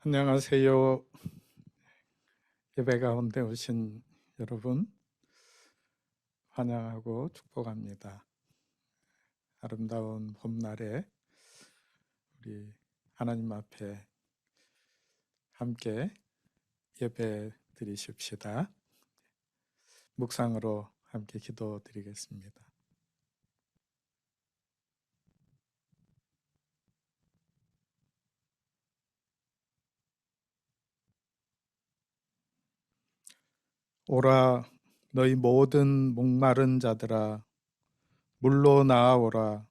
안녕하세요. 예배 가운데 오신 여러분 환영하고 축복합니다. 아름다운 봄날에 우리 하나님 앞에 함께 예배 드리십시다. 묵상으로 함께 기도 드리겠습니다. 오라 너희 모든 목마른 자들아 물로 나아오라.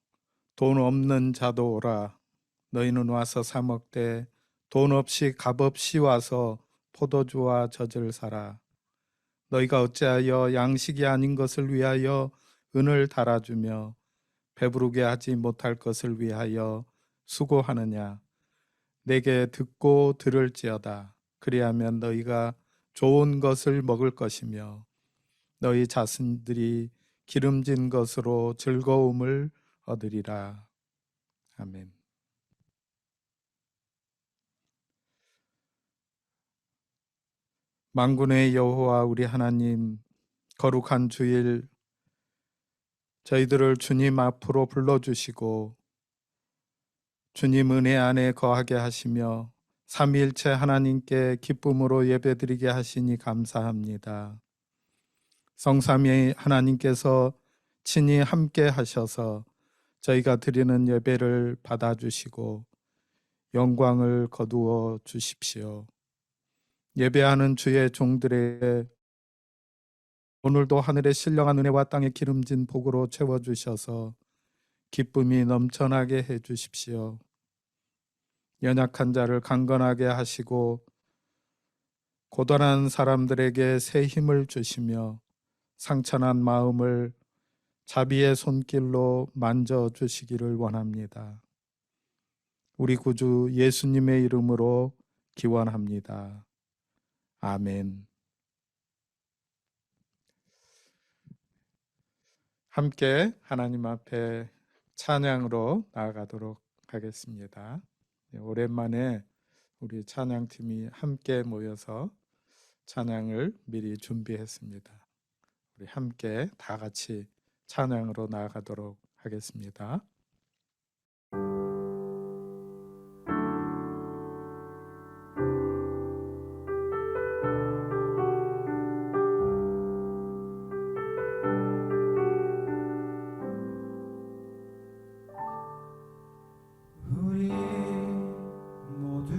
돈 없는 자도 오라. 너희는 와서 사 먹되 돈 없이 값없이 와서 포도주와 젖을 사라. 너희가 어찌하여 양식이 아닌 것을 위하여 은을 달아주며 배부르게 하지 못할 것을 위하여 수고하느냐. 내게 듣고 들을지어다. 그리하면 너희가 좋은 것을 먹을 것이며 너희 자신들이 기름진 것으로 즐거움을 얻으리라. 아멘. 만군의 여호와 우리 하나님, 거룩한 주일 저희들을 주님 앞으로 불러주시고 주님 은혜 안에 거하게 하시며 삼위일체 하나님께 기쁨으로 예배드리게 하시니 감사합니다. 성삼위 하나님께서 친히 함께 하셔서 저희가 드리는 예배를 받아주시고 영광을 거두어 주십시오. 예배하는 주의 종들에게 오늘도 하늘의 신령한 은혜와 땅의 기름진 복으로 채워주셔서 기쁨이 넘쳐나게 해주십시오. 연약한 자를 강건하게 하시고 고단한 사람들에게 새 힘을 주시며 상처난 마음을 자비의 손길로 만져주시기를 원합니다. 우리 구주 예수님의 이름으로 기원합니다. 아멘. 함께 하나님 앞에 찬양으로 나아가도록 하겠습니다. 오랜만에 우리 찬양팀이 함께 모여서 찬양을 미리 준비했습니다. 우리 함께 다 같이 찬양으로 나아가도록 하겠습니다. 우리 모두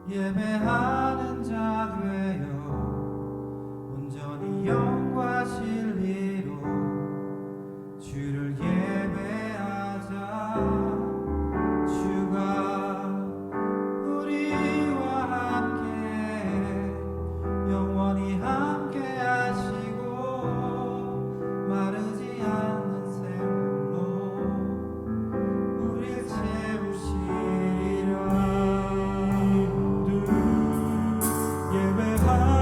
예배하는 자 되어 온전히 영과 진리로 주를 예배하자. 주가 우리와 함께 영원히 함께 하시고 마르지 않는 샘물로 우릴 채우시리라. 모두 예배하자.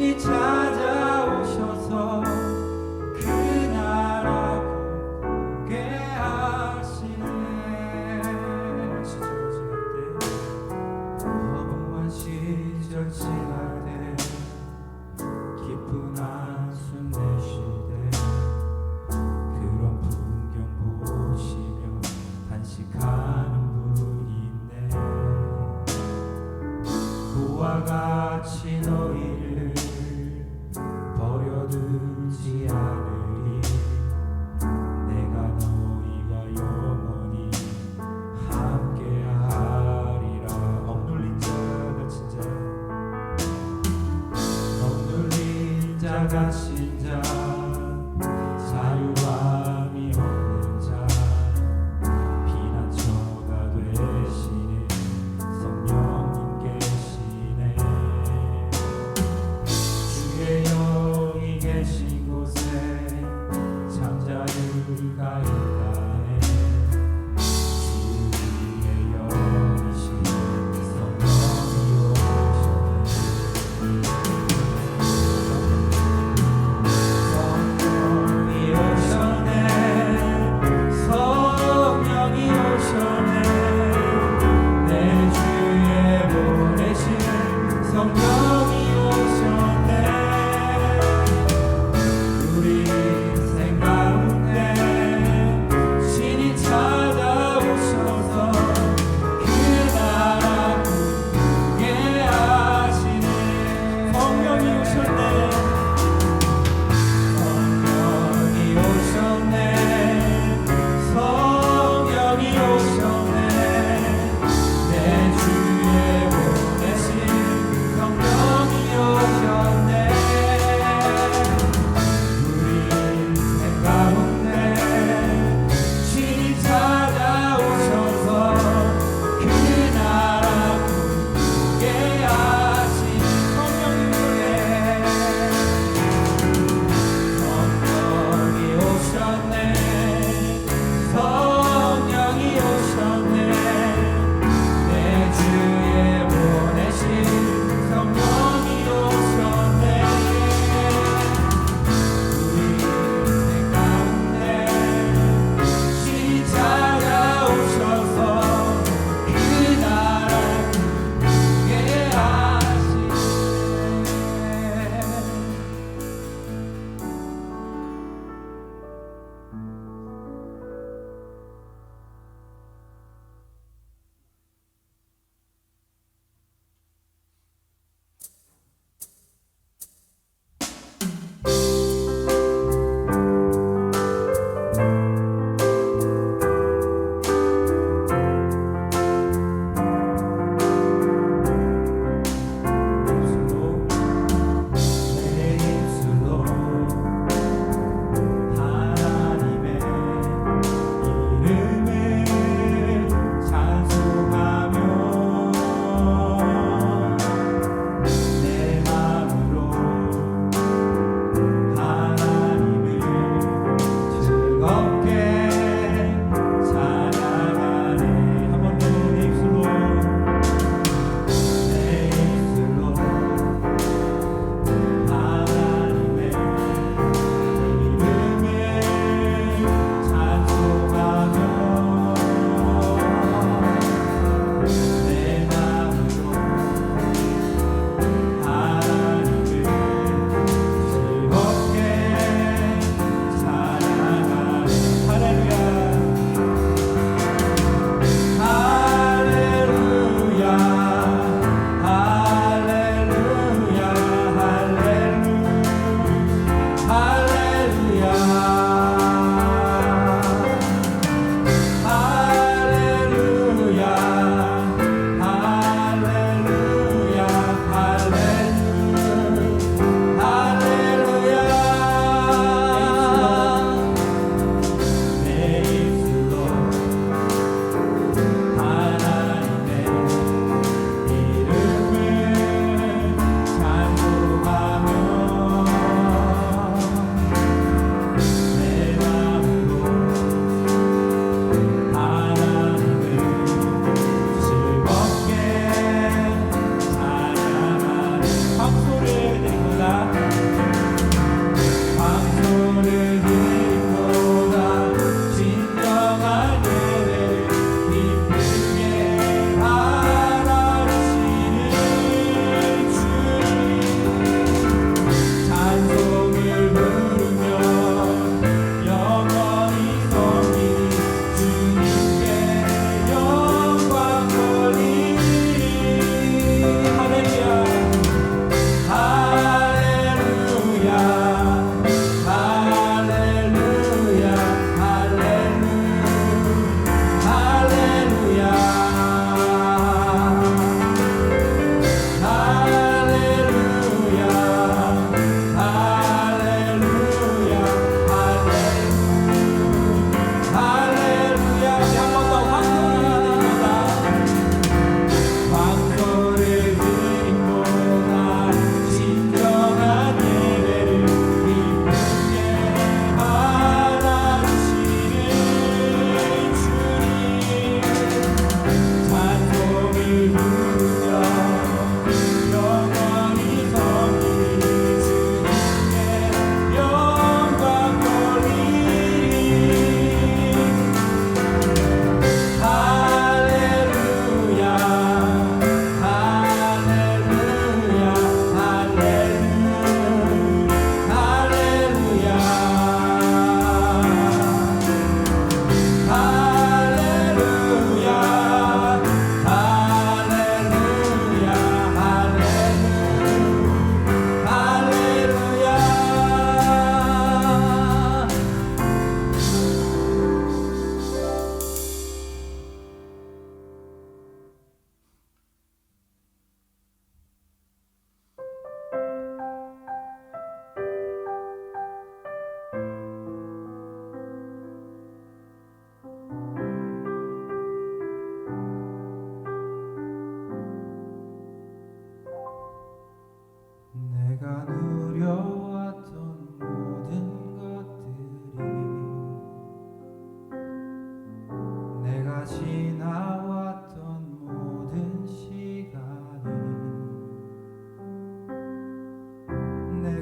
친히 찾아오셔서 그 나라 굳게 하시네. 시절 지날 때 허무한 시절 지날 때 깊은 한숨 내쉴 때 그런 풍경 보시며 단식하는 분이 있네. 그와 같이 너희를 버려두지 않으리. 내가 너희와 영원히 함께하리라. 억눌린 자가 진짜 억눌린 자 가신 자 자유함이 없는 자 피난처가 되시는 성령님 계시네. 주의 영이 계신 곳에 잠자리가 있다네. 주의 영이신 성령이 오셨네.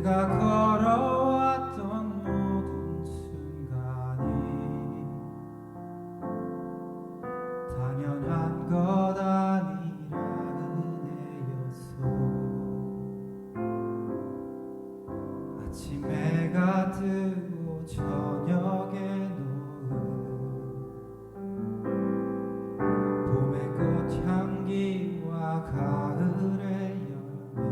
내가 걸어왔던 모든 순간이 당연한 것 아니라 은혜였소. 아침 해가 뜨고 저녁에 놓은 봄의 꽃향기와 가을의 열매,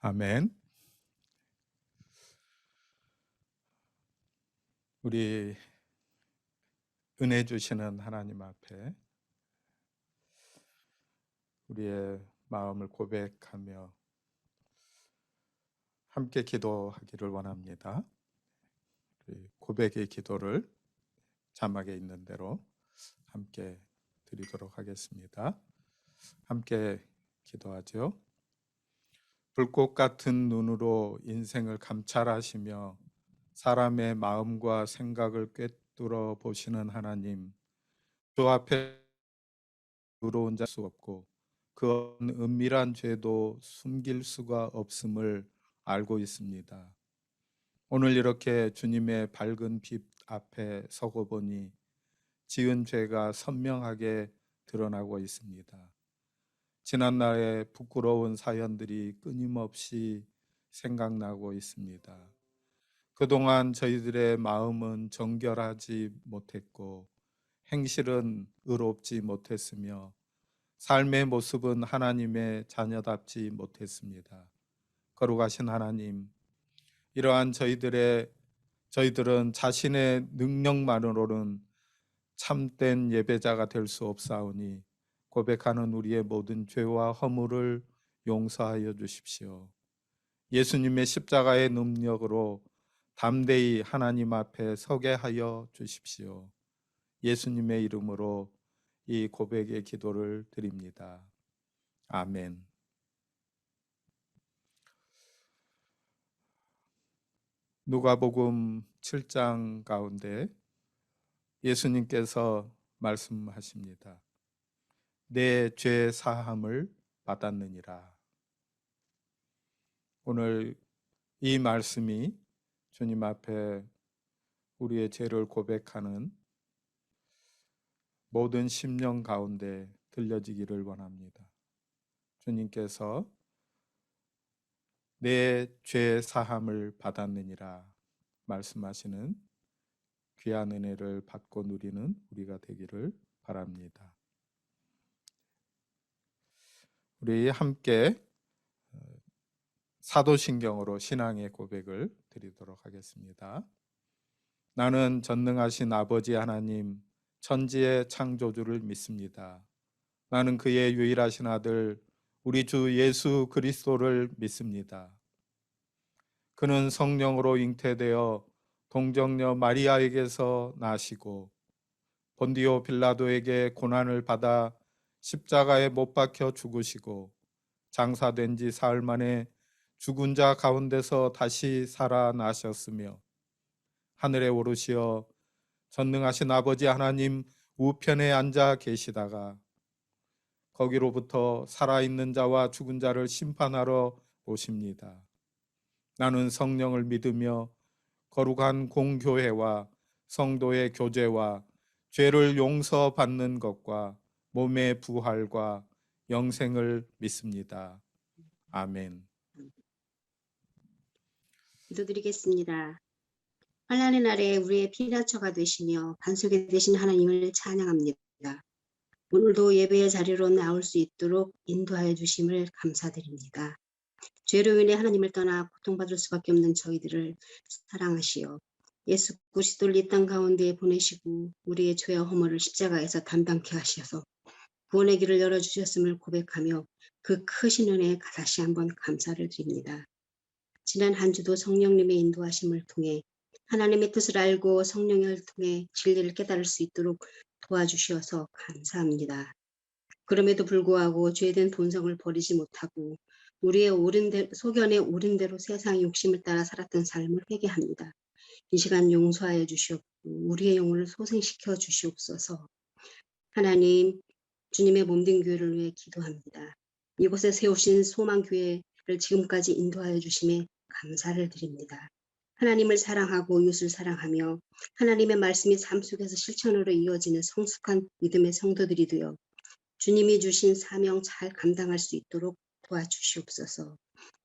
아멘. 우리 은혜 주시는 하나님 앞에 우리의 마음을 고백하며 함께 기도하기를 원합니다. 우리 고백의 기도를 자막에 있는 대로 함께 드리도록 하겠습니다. 함께 기도하죠. 불꽃 같은 눈으로 인생을 감찰하시며 사람의 마음과 생각을 꿰뚫어 보시는 하나님, 주 앞에 의로운 자 수 없고 그 은밀한 죄도 숨길 수가 없음을 알고 있습니다. 오늘 이렇게 주님의 밝은 빛 앞에 서고 보니 지은 죄가 선명하게 드러나고 있습니다. 지난날의 부끄러운 사연들이 끊임없이 생각나고 있습니다. 그동안 저희들의 마음은 정결하지 못했고 행실은 의롭지 못했으며 삶의 모습은 하나님의 자녀답지 못했습니다. 거룩하신 하나님, 이러한 저희들은 자신의 능력만으로는 참된 예배자가 될 수 없사오니 고백하는 우리의 모든 죄와 허물을 용서하여 주십시오. 예수님의 십자가의 능력으로 담대히 하나님 앞에 서게 하여 주십시오. 예수님의 이름으로 이 고백의 기도를 드립니다. 아멘. 누가복음 7장 가운데 예수님께서 말씀하십니다. 내 죄 사함을 받았느니라. 오늘 이 말씀이 주님 앞에 우리의 죄를 고백하는 모든 심령 가운데 들려지기를 원합니다. 주님께서 내 죄 사함을 받았느니라 말씀하시는 귀한 은혜를 받고 누리는 우리가 되기를 바랍니다. 우리 함께 사도신경으로 신앙의 고백을 드리도록 하겠습니다. 나는 전능하신 아버지 하나님, 천지의 창조주를 믿습니다. 나는 그의 유일하신 아들 우리 주 예수 그리스도를 믿습니다. 그는 성령으로 잉태되어 동정녀 마리아에게서 나시고 본디오 빌라도에게 고난을 받아 십자가에 못 박혀 죽으시고 장사된 지 사흘 만에 죽은 자 가운데서 다시 살아나셨으며 하늘에 오르시어 전능하신 아버지 하나님 우편에 앉아 계시다가 거기로부터 살아있는 자와 죽은 자를 심판하러 오십니다. 나는 성령을 믿으며 거룩한 공교회와 성도의 교제와 죄를 용서받는 것과 몸의 부활과 영생을 믿습니다. 아멘. 기도드리겠습니다. 환난의 날에 우리의 피난처가 되시며 반석이 되신 하나님을 찬양합니다. 오늘도 예배의 자리로 나올 수 있도록 인도하여 주심을 감사드립니다. 죄로 인해 하나님을 떠나 고통받을 수밖에 없는 저희들을 사랑하시어 예수 그리스도를 이 땅 가운데 보내시고 우리의 죄와 허물을 십자가에서 담당케 하셔서 구원의 길을 열어주셨음을 고백하며 그 크신 은혜에 다시 한번 감사를 드립니다. 지난 한 주도 성령님의 인도하심을 통해 하나님의 뜻을 알고 성령을 통해 진리를 깨달을 수 있도록 도와주셔서 감사합니다. 그럼에도 불구하고 죄된 본성을 버리지 못하고 우리의 소견에 오른 대로 세상 욕심을 따라 살았던 삶을 회개합니다. 이 시간 용서하여 주시옵고 우리의 영혼을 소생시켜 주시옵소서. 하나님, 주님의 몸된 교회를 위해 기도합니다. 이곳에 세우신 소망교회를 지금까지 인도하여 주심에 감사를 드립니다. 하나님을 사랑하고 이웃을 사랑하며 하나님의 말씀이 삶 속에서 실천으로 이어지는 성숙한 믿음의 성도들이 되어 주님이 주신 사명 잘 감당할 수 있도록 도와주시옵소서.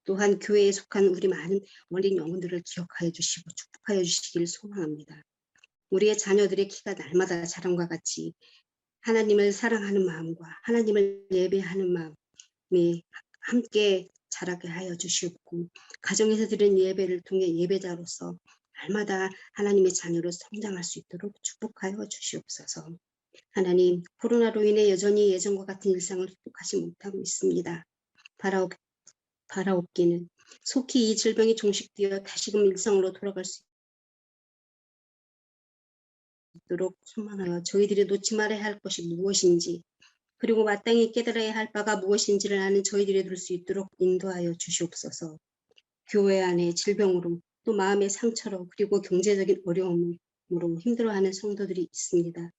또한 교회에 속한 우리 많은 어린 영혼들을 기억하여 주시고 축복하여 주시기를 소망합니다. 우리의 자녀들의 키가 날마다 자람과 같이 하나님을 사랑하는 마음과 하나님을 예배하는 마음이 함께 자라게 하여 주시옵고 가정에서 드린 예배를 통해 예배자로서 날마다 하나님의 자녀로 성장할 수 있도록 축복하여 주시옵소서. 하나님, 코로나로 인해 여전히 예전과 같은 일상을 회복하지 못하고 있습니다. 바라옵기는 속히 이 질병이 종식되어 다시금 일상으로 돌아갈 수 있도록 소망하여 저희들이 놓지 말아야 할 것이 무엇인지 그리고 마땅히 깨달아야 할 바가 무엇인지를 아는 저희들이 될 수 있도록 인도하여 주시옵소서. 교회 안에 질병으로 또 마음의 상처로 그리고 경제적인 어려움으로 힘들어하는 성도들이 있습니다.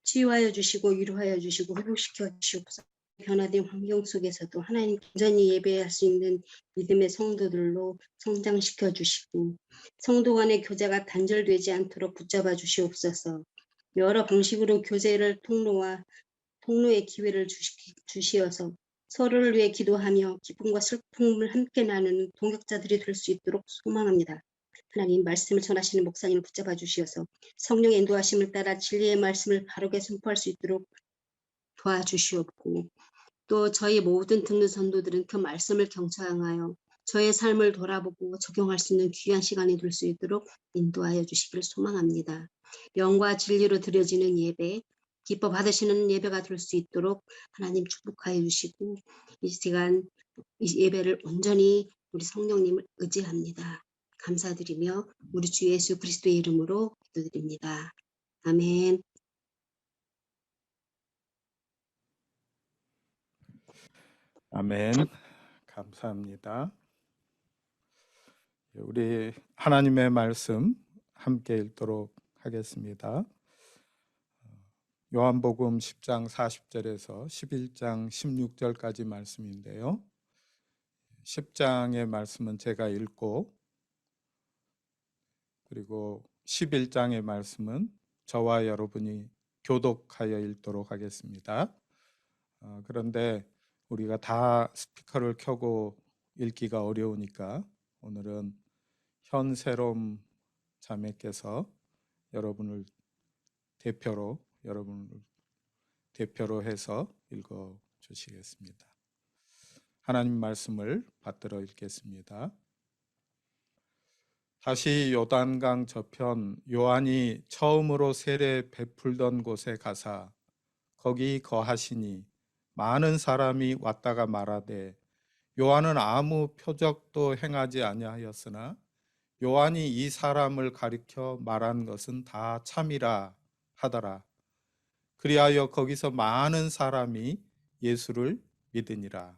치유하여 주시고 위로하여 주시고 회복시켜 주시옵소서. 변화된 환경 속에서도 하나님 온전히 예배할 수 있는 믿음의 성도들로 성장시켜 주시고 성도 간의 교제가 단절되지 않도록 붙잡아 주시옵소서. 여러 방식으로 교제를 통로의 기회를 주시어서 서로를 위해 기도하며 기쁨과 슬픔을 함께 나누는 동역자들이 될 수 있도록 소망합니다. 하나님 말씀을 전하시는 목사님을 붙잡아 주시어서 성령의 인도하심을 따라 진리의 말씀을 바르게 선포할 수 있도록 도와주시옵고 또 저희 모든 듣는 선도들은 그 말씀을 경청하여 저의 삶을 돌아보고 적용할 수 있는 귀한 시간이 될 수 있도록 인도하여 주시기를 소망합니다. 영과 진리로 드려지는 예배, 기뻐 받으시는 예배가 될 수 있도록 하나님 축복하여 주시고 이 시간 이 예배를 온전히 우리 성령님을 의지합니다. 감사드리며 우리 주 예수 그리스도의 이름으로 기도드립니다. 아멘. 아멘. 감사합니다. 우리 하나님의 말씀 함께 읽도록 하겠습니다. 요한복음 10장 40절에서 11장 16절까지 말씀인데요. 10장의 말씀은 제가 읽고 그리고 11장의 말씀은 저와 여러분이 교독하여 읽도록 하겠습니다. 그런데 우리가 다 스피커를 켜고 읽기가 어려우니까 오늘은 현세롬 자매께서 여러분을 대표로 해서 읽어 주시겠습니다. 하나님 말씀을 받들어 읽겠습니다. 다시 요단강 저편 요한이 처음으로 세례 베풀던 곳에 가사 거기 거하시니 많은 사람이 왔다가 말하되 요한은 아무 표적도 행하지 아니하였으나 요한이 이 사람을 가리켜 말한 것은 다 참이라 하더라. 그리하여 거기서 많은 사람이 예수를 믿으니라.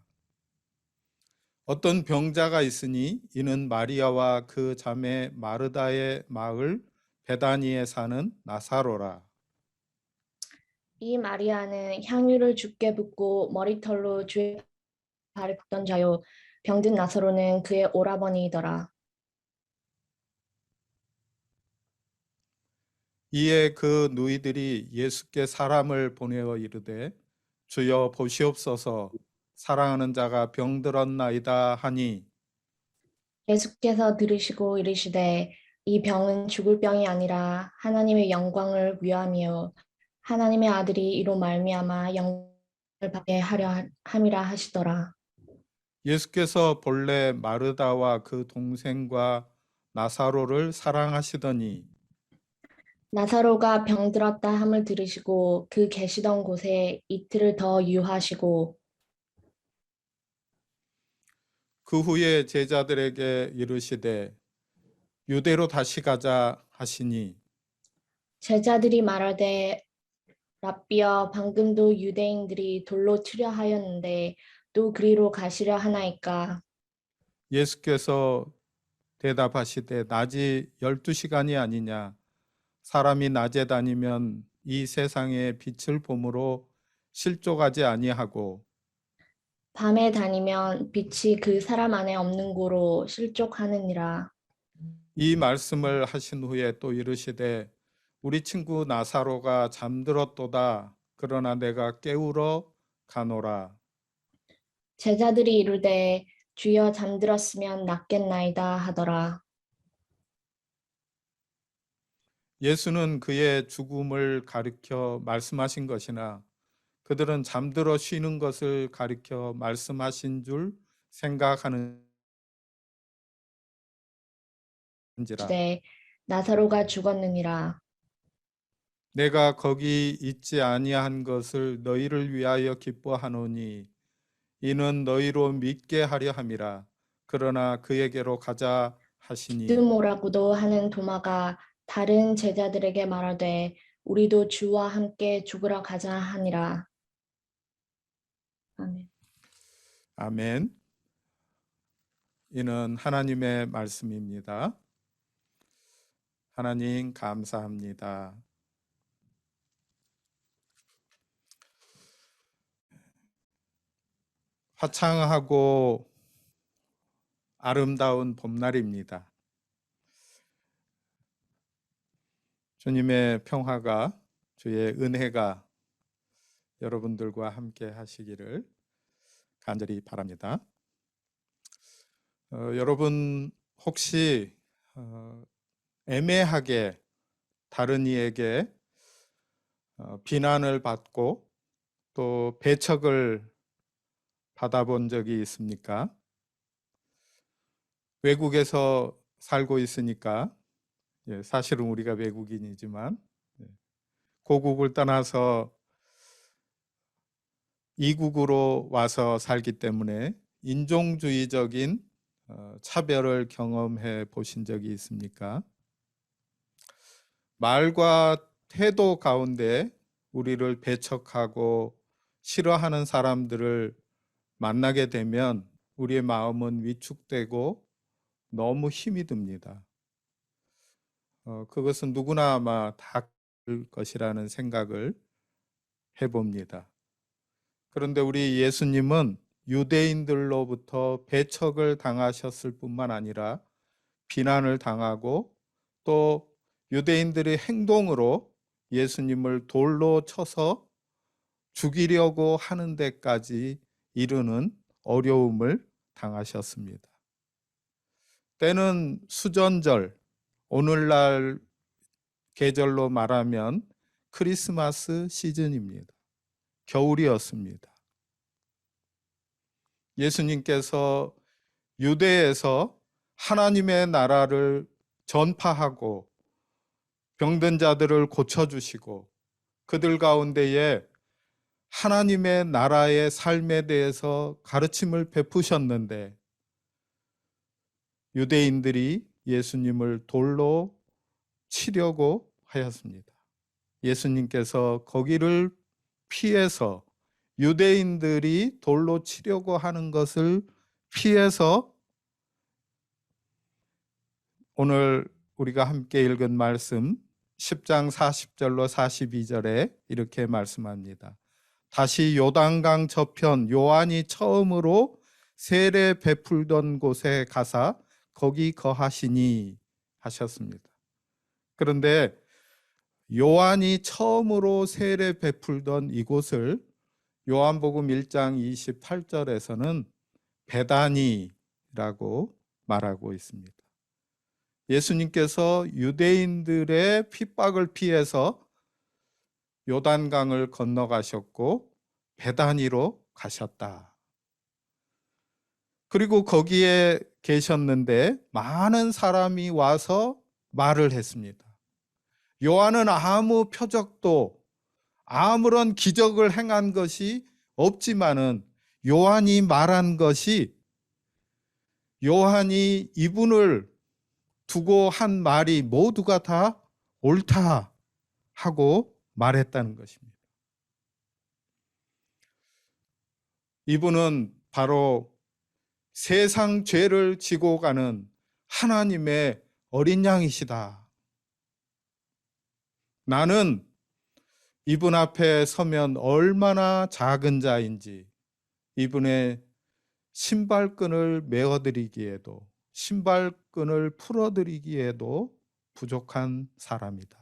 어떤 병자가 있으니 이는 마리아와 그 자매 마르다의 마을 베다니에 사는 나사로라. 이 마리아는 향유를 주께 붓고 머리털로 주의 발을 긁던 자요 병든 나사로는 그의 오라버니이더라. 이에 그 누이들이 예수께 사람을 보내어 이르되 주여 보시옵소서 사랑하는 자가 병들었나이다 하니 예수께서 들으시고 이르시되 이 병은 죽을 병이 아니라 하나님의 영광을 위함이요 하나님의 아들이 이로 말미암아 영광을 받게 하려 함이라 하시더라. 예수께서 본래 마르다와 그 동생과 나사로를 사랑하시더니 나사로가 병들었다 함을 들으시고 그 계시던 곳에 이틀을 더 유하시고 그 후에 제자들에게 이르시되 유대로 다시 가자 하시니 제자들이 말하되 랍비여 방금도 유대인들이 돌로 치려 하였는데 또 그리로 가시려 하나이까. 예수께서 대답하시되 낮이 12시간이 아니냐 사람이 낮에 다니면 이 세상에 빛을 보므로 실족하지 아니하고 밤에 다니면 빛이 그 사람 안에 없는 고로 실족하느니라. 이 말씀을 하신 후에 또 이르시되 우리 친구 나사로가 잠들었도다 그러나 내가 깨우러 가노라. 제자들이 이르되 주여 잠들었으면 낫겠나이다 하더라. 예수는 그의 죽음을 가리켜 말씀하신 것이나 그들은 잠들어 쉬는 것을 가리켜 말씀하신 줄 생각하는지라. 이르시되 나사로가 죽었느니라. 내가 거기 있지 아니한 것을 너희를 위하여 기뻐하노니 이는 너희로 믿게 하려 함이라. 그러나 그에게로 가자 하시니 디두모라고도 하는 도마가 다른 제자들에게 말하되 우리도 주와 함께 죽으러 가자 하니라. 아멘. 아멘. 이는 하나님의 말씀입니다. 하나님 감사합니다. 화창하고 아름다운 봄날입니다. 주님의 평화가, 주의 은혜가 여러분들과 함께 하시기를 간절히 바랍니다. 여러분 혹시 애매하게 다른 이에게 비난을 받고 또 배척을 받아본 적이 있습니까? 외국에서 살고 있으니까 사실은 우리가 외국인이지만 고국을 떠나서 이국으로 와서 살기 때문에 인종주의적인 차별을 경험해 보신 적이 있습니까? 말과 태도 가운데 우리를 배척하고 싫어하는 사람들을 만나게 되면 우리의 마음은 위축되고 너무 힘이 듭니다. 그것은 누구나 아마 다 그럴 것이라는 생각을 해봅니다. 그런데 우리 예수님은 유대인들로부터 배척을 당하셨을 뿐만 아니라 비난을 당하고 또 유대인들의 행동으로 예수님을 돌로 쳐서 죽이려고 하는 데까지 이르는 어려움을 당하셨습니다. 때는 수전절, 오늘날 계절로 말하면 크리스마스 시즌입니다. 겨울이었습니다. 예수님께서 유대에서 하나님의 나라를 전파하고 병든 자들을 고쳐주시고 그들 가운데에 하나님의 나라의 삶에 대해서 가르침을 베푸셨는데 유대인들이 예수님을 돌로 치려고 하였습니다. 예수님께서 거기를 피해서 유대인들이 돌로 치려고 하는 것을 피해서 오늘 우리가 함께 읽은 말씀 10장 40절로 42절에 이렇게 말씀합니다. 다시 요단강 저편 요한이 처음으로 세례 베풀던 곳에 가사 거기 거하시니 하셨습니다. 그런데 요한이 처음으로 세례 베풀던 이곳을 요한복음 1장 28절에서는 베다니라고 말하고 있습니다. 예수님께서 유대인들의 핍박을 피해서 요단강을 건너가셨고 베다니로 가셨다. 그리고 거기에 계셨는데 많은 사람이 와서 말을 했습니다. 요한은 아무 표적도 아무런 기적을 행한 것이 없지만은 요한이 말한 것이 요한이 이분을 두고 한 말이 모두가 다 옳다 하고 말했다는 것입니다. 이분은 바로 세상 죄를 지고 가는 하나님의 어린 양이시다. 나는 이분 앞에 서면 얼마나 작은 자인지 이분의 신발끈을 메어드리기에도 신발끈을 풀어드리기에도 부족한 사람이다.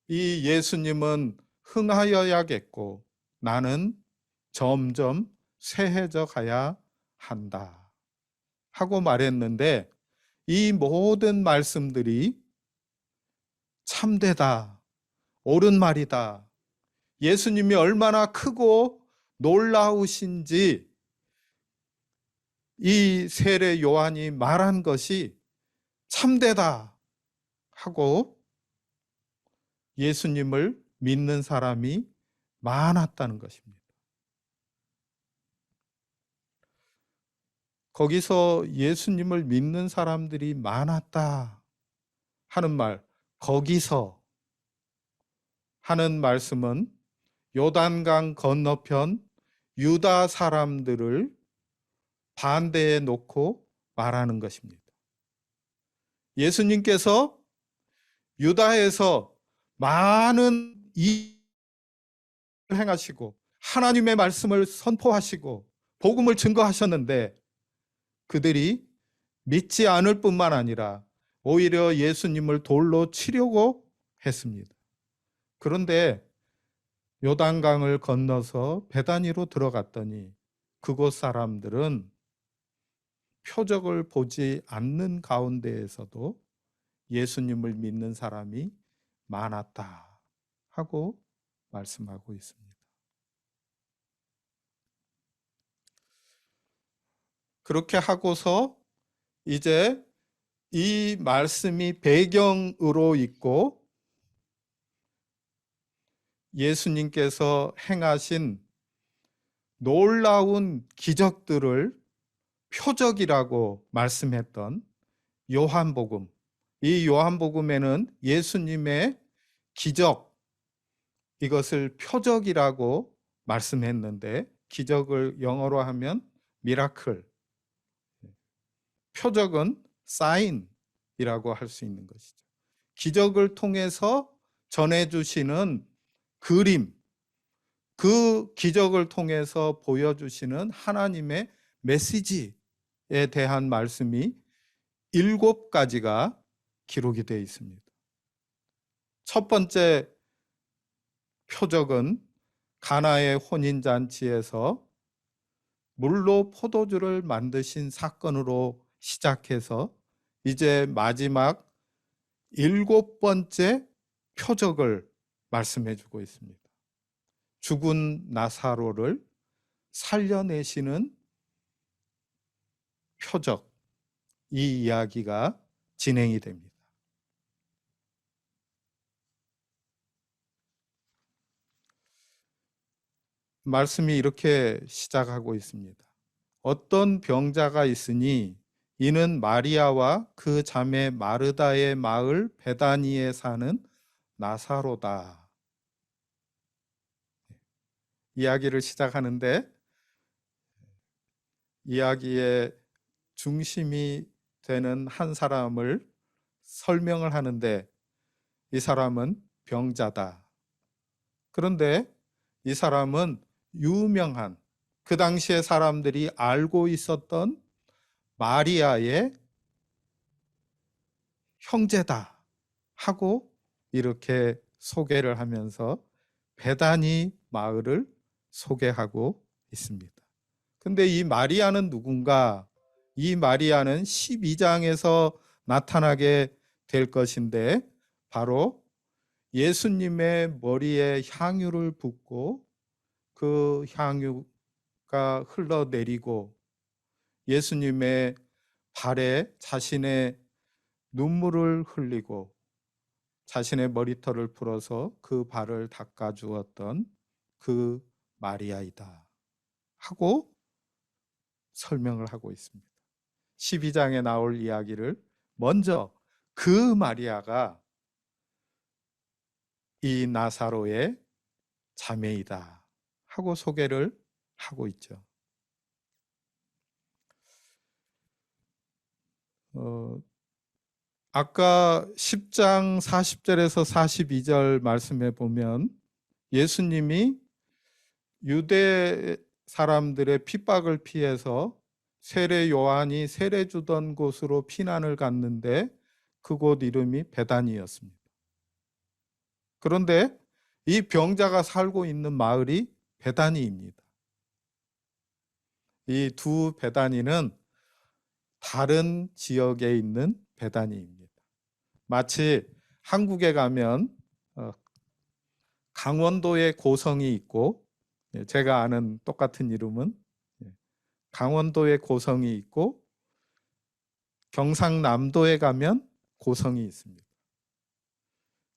이 예수님은 흥하여야겠고 나는 점점 쇠해져 가야 한다 하고 말했는데 이 모든 말씀들이 참되다, 옳은 말이다, 예수님이 얼마나 크고 놀라우신지 이 세례 요한이 말한 것이 참되다 하고 예수님을 믿는 사람이 많았다는 것입니다. 거기서 예수님을 믿는 사람들이 많았다 하는 말, 거기서 하는 말씀은 요단강 건너편 유다 사람들을 반대에 놓고 말하는 것입니다. 예수님께서 유다에서 많은 일을 행하시고 하나님의 말씀을 선포하시고 복음을 증거하셨는데 그들이 믿지 않을 뿐만 아니라 오히려 예수님을 돌로 치려고 했습니다. 그런데 요단강을 건너서 베다니로 들어갔더니 그곳 사람들은 표적을 보지 않는 가운데에서도 예수님을 믿는 사람이 많았다 하고 말씀하고 있습니다. 그렇게 하고서 이제 이 말씀이 배경으로 있고 예수님께서 행하신 놀라운 기적들을 표적이라고 말씀했던 요한복음, 이 요한복음에는 예수님의 기적, 이것을 표적이라고 말씀했는데 기적을 영어로 하면 미라클, 표적은 사인이라고 할 수 있는 것이죠. 기적을 통해서 전해주시는 그림, 그 기적을 통해서 보여주시는 하나님의 메시지에 대한 말씀이 7가지가 기록이 되어 있습니다. 첫 번째 표적은 가나의 혼인잔치에서 물로 포도주를 만드신 사건으로 시작해서 이제 마지막 7번째 표적을 말씀해 주고 있습니다. 죽은 나사로를 살려내시는 표적, 이 이야기가 진행이 됩니다. 말씀이 이렇게 시작하고 있습니다. 어떤 병자가 있으니 이는 마리아와 그 자매 마르다의 마을 베다니에 사는 나사로다. 이야기를 시작하는데 이야기의 중심이 되는 한 사람을 설명을 하는데 이 사람은 병자다. 그런데 이 사람은 유명한, 그 당시에 사람들이 알고 있었던 마리아의 형제다 하고 이렇게 소개를 하면서 베다니 마을을 소개하고 있습니다. 근데 이 마리아는 누군가? 이 마리아는 12장에서 나타나게 될 것인데 바로 예수님의 머리에 향유를 붓고 그 향유가 흘러내리고 예수님의 발에 자신의 눈물을 흘리고 자신의 머리털을 풀어서 그 발을 닦아주었던 그 마리아이다 하고 설명을 하고 있습니다. 12장에 나올 이야기를 먼저 그 마리아가 이 나사로의 자매이다 하고 소개를 하고 있죠. 아까 10장 40절에서 42절 말씀에 보면 예수님이 유대 사람들의 핍박을 피해서 세례 요한이 세례 주던 곳으로 피난을 갔는데 그곳 이름이 베다니였습니다. 그런데 이 병자가 살고 있는 마을이 베다니입니다. 이 두 베다니는 다른 지역에 있는 베다니입니다. 마치 한국에 가면 강원도에 고성이 있고 제가 아는 똑같은 이름은 강원도에 고성이 있고 경상남도에 가면 고성이 있습니다.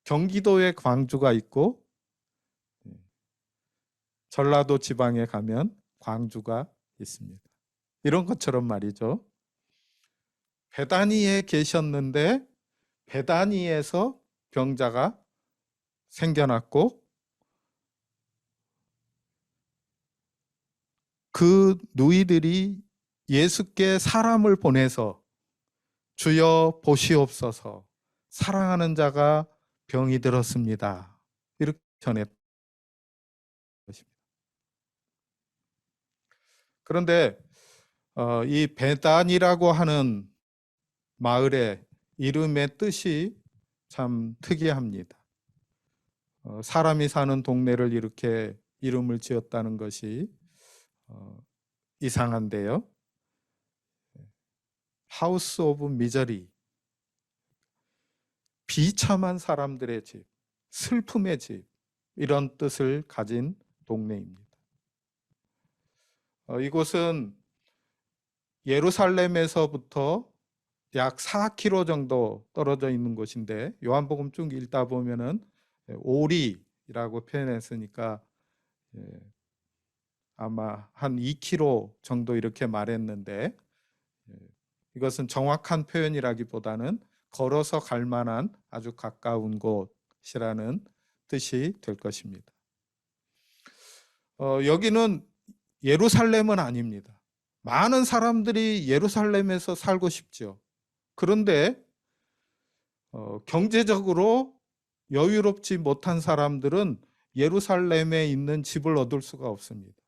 경기도에 광주가 있고 전라도 지방에 가면 광주가 있습니다. 이런 것처럼 말이죠. 베다니에 계셨는데 베다니에서 병자가 생겨났고 그 누이들이 예수께 사람을 보내서 주여 보시옵소서 사랑하는 자가 병이 들었습니다. 이렇게 전했던 것입니다. 그런데 이 베단이라고 하는 마을의 이름의 뜻이 참 특이합니다. 사람이 사는 동네를 이렇게 이름을 지었다는 것이 이상한데요. 하우스 오브 미저리, 비참한 사람들의 집, 슬픔의 집, 이런 뜻을 가진 동네입니다. 이곳은 예루살렘에서부터 약 4km 정도 떨어져 있는 곳인데 요한복음 쭉 읽다 보면은 오리라고 표현했으니까 아마 한 2km 정도 이렇게 말했는데 이것은 정확한 표현이라기보다는 걸어서 갈 만한 아주 가까운 곳이라는 뜻이 될 것입니다. 여기는 예루살렘은 아닙니다. 많은 사람들이 예루살렘에서 살고 싶죠. 그런데 경제적으로 여유롭지 못한 사람들은 예루살렘에 있는 집을 얻을 수가 없습니다.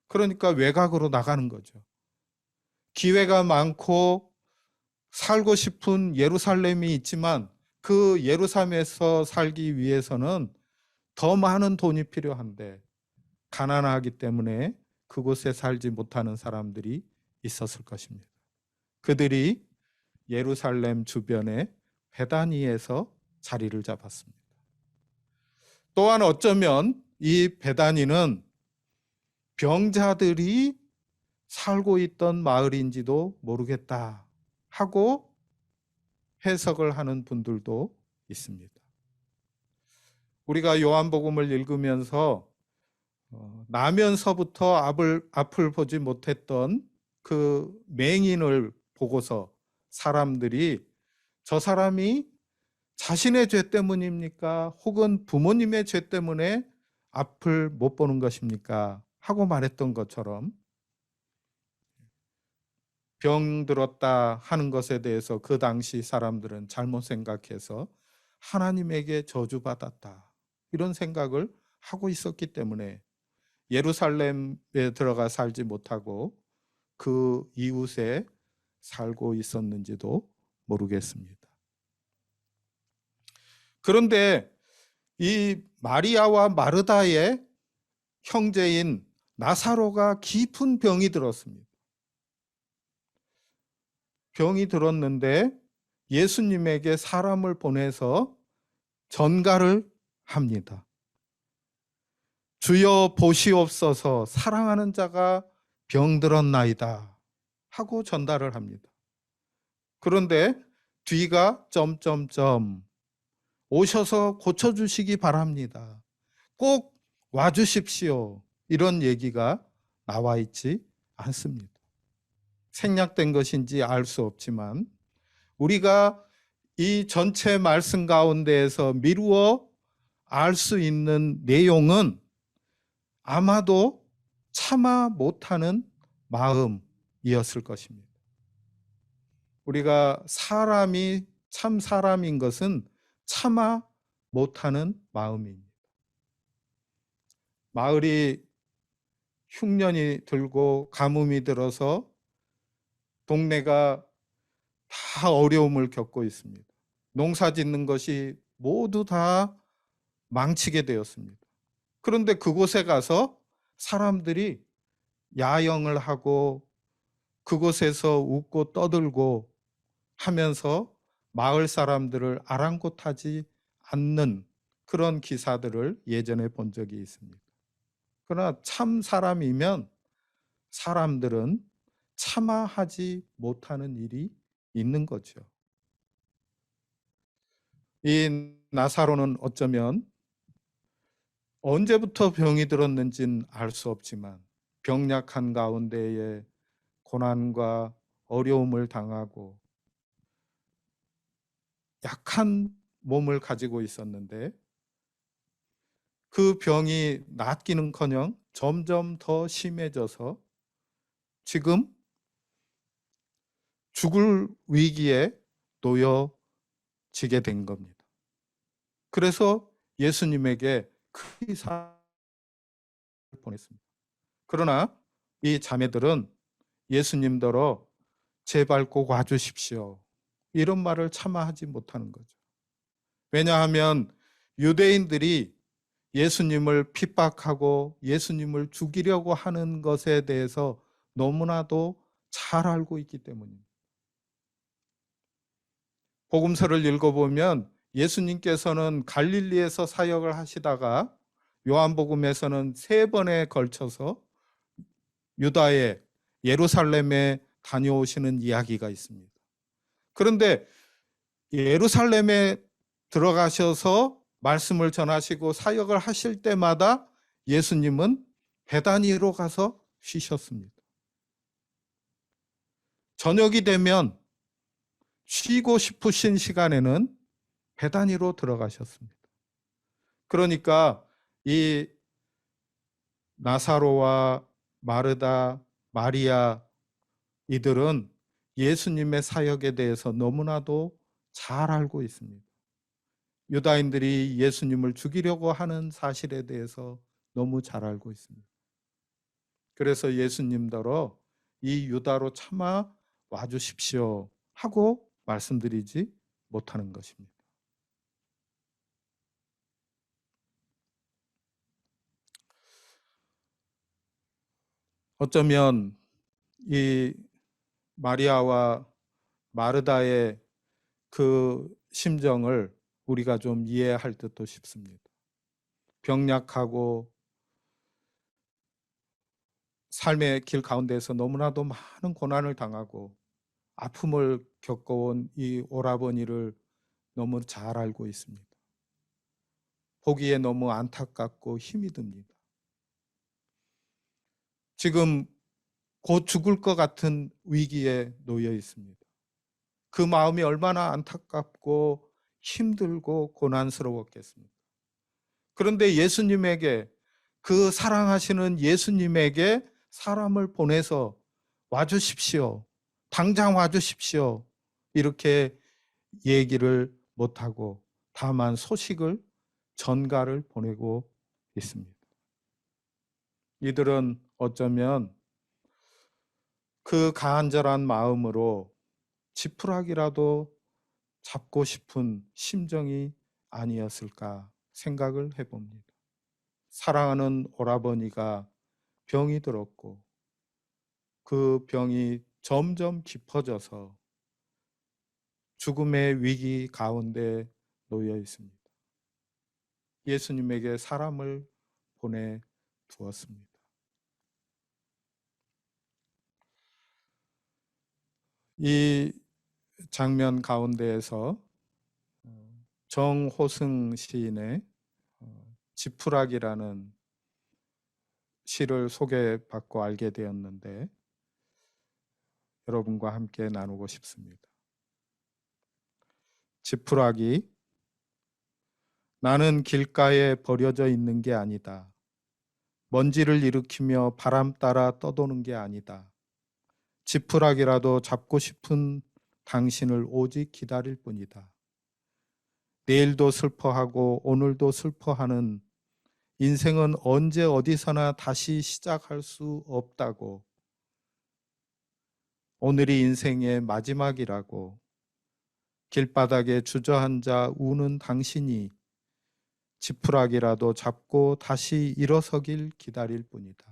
그러니까 외곽으로 나가는 거죠. 기회가 많고 살고 싶은 예루살렘이 있지만 그 예루살렘에서 살기 위해서는 더 많은 돈이 필요한데 가난하기 때문에 그곳에 살지 못하는 사람들이 있었을 것입니다. 그들이 예루살렘 주변의 베다니에서 자리를 잡았습니다. 또한 어쩌면 이 베다니는 병자들이 살고 있던 마을인지도 모르겠다 하고 해석을 하는 분들도 있습니다. 우리가 요한복음을 읽으면서 나면서부터 앞을 보지 못했던 그 맹인을 보고서 사람들이 저 사람이 자신의 죄 때문입니까? 혹은 부모님의 죄 때문에 앞을 못 보는 것입니까? 하고 말했던 것처럼 병 들었다 하는 것에 대해서 그 당시 사람들은 잘못 생각해서 하나님에게 저주받았다 이런 생각을 하고 있었기 때문에 예루살렘에 들어가 살지 못하고 그 이웃에 살고 있었는지도 모르겠습니다. 그런데 이 마리아와 마르다의 형제인 나사로가 깊은 병이 들었습니다. 병이 들었는데 예수님에게 사람을 보내서 전가를 합니다. 주여 보시옵소서 사랑하는 자가 병들었나이다 하고 전달을 합니다. 그런데 뒤가 점점점 오셔서 고쳐주시기 바랍니다. 꼭 와주십시오. 이런 얘기가 나와 있지 않습니다. 생략된 것인지 알 수 없지만 우리가 이 전체 말씀 가운데에서 미루어 알 수 있는 내용은 아마도 참아 못하는 마음이었을 것입니다. 우리가 사람이 참 사람인 것은 참아 못하는 마음입니다. 마을이 흉년이 들고 가뭄이 들어서 동네가 다 어려움을 겪고 있습니다. 농사 짓는 것이 모두 다 망치게 되었습니다. 그런데 그곳에 가서 사람들이 야영을 하고 그곳에서 웃고 떠들고 하면서 마을 사람들을 아랑곳하지 않는 그런 기사들을 예전에 본 적이 있습니다. 그러나 참 사람이면 사람들은 참아하지 못하는 일이 있는 거죠. 이 나사로는 어쩌면 언제부터 병이 들었는지는 알 수 없지만 병약한 가운데에 고난과 어려움을 당하고 약한 몸을 가지고 있었는데 그 병이 낫기는커녕 점점 더 심해져서 지금 죽을 위기에 놓여지게 된 겁니다. 그래서 예수님에게 큰 사랑을 보냈습니다. 그러나 이 자매들은 예수님더러 제발 꼭 와주십시오. 이런 말을 차마 하지 못하는 거죠. 왜냐하면 유대인들이 예수님을 핍박하고 예수님을 죽이려고 하는 것에 대해서 너무나도 잘 알고 있기 때문입니다. 복음서를 읽어보면 예수님께서는 갈릴리에서 사역을 하시다가 요한복음에서는 3번에 걸쳐서 유다에 예루살렘에 다녀오시는 이야기가 있습니다. 그런데 예루살렘에 들어가셔서 말씀을 전하시고 사역을 하실 때마다 예수님은 베다니로 가서 쉬셨습니다. 저녁이 되면 쉬고 싶으신 시간에는 베다니로 들어가셨습니다. 그러니까 이 나사로와 마르다, 마리아 이들은 예수님의 사역에 대해서 너무나도 잘 알고 있습니다. 유다인들이 예수님을 죽이려고 하는 사실에 대해서 너무 잘 알고 있습니다. 그래서 예수님더러 이 유다로 참아 와주십시오 하고 말씀드리지 못하는 것입니다. 어쩌면 이 마리아와 마르다의 그 심정을 우리가 좀 이해할 듯도 싶습니다. 병약하고 삶의 길 가운데서 너무나도 많은 고난을 당하고 아픔을 겪어온 이 오라버니를 너무 잘 알고 있습니다. 보기에 너무 안타깝고 힘이 듭니다. 지금 곧 죽을 것 같은 위기에 놓여 있습니다. 그 마음이 얼마나 안타깝고 힘들고 고난스러웠겠습니까? 그런데 예수님에게, 그 사랑하시는 예수님에게 사람을 보내서 와주십시오. 당장 와주십시오. 이렇게 얘기를 못하고 다만 소식을, 전가를 보내고 있습니다. 이들은 어쩌면 그 간절한 마음으로 지푸라기라도 잡고 싶은 심정이 아니었을까 생각을 해봅니다. 사랑하는 오라버니가 병이 들었고 그 병이 점점 깊어져서 죽음의 위기 가운데 놓여 있습니다. 예수님에게 사람을 보내두었습니다. 이 장면 가운데에서 정호승 시인의 지푸라기라는 시를 소개받고 알게 되었는데 여러분과 함께 나누고 싶습니다. 지푸라기, 나는 길가에 버려져 있는 게 아니다. 먼지를 일으키며 바람 따라 떠도는 게 아니다. 지푸라기라도 잡고 싶은 당신을 오직 기다릴 뿐이다. 내일도 슬퍼하고 오늘도 슬퍼하는 인생은 언제 어디서나 다시 시작할 수 없다고, 오늘이 인생의 마지막이라고 길바닥에 주저앉아 우는 당신이 지푸라기라도 잡고 다시 일어서길 기다릴 뿐이다.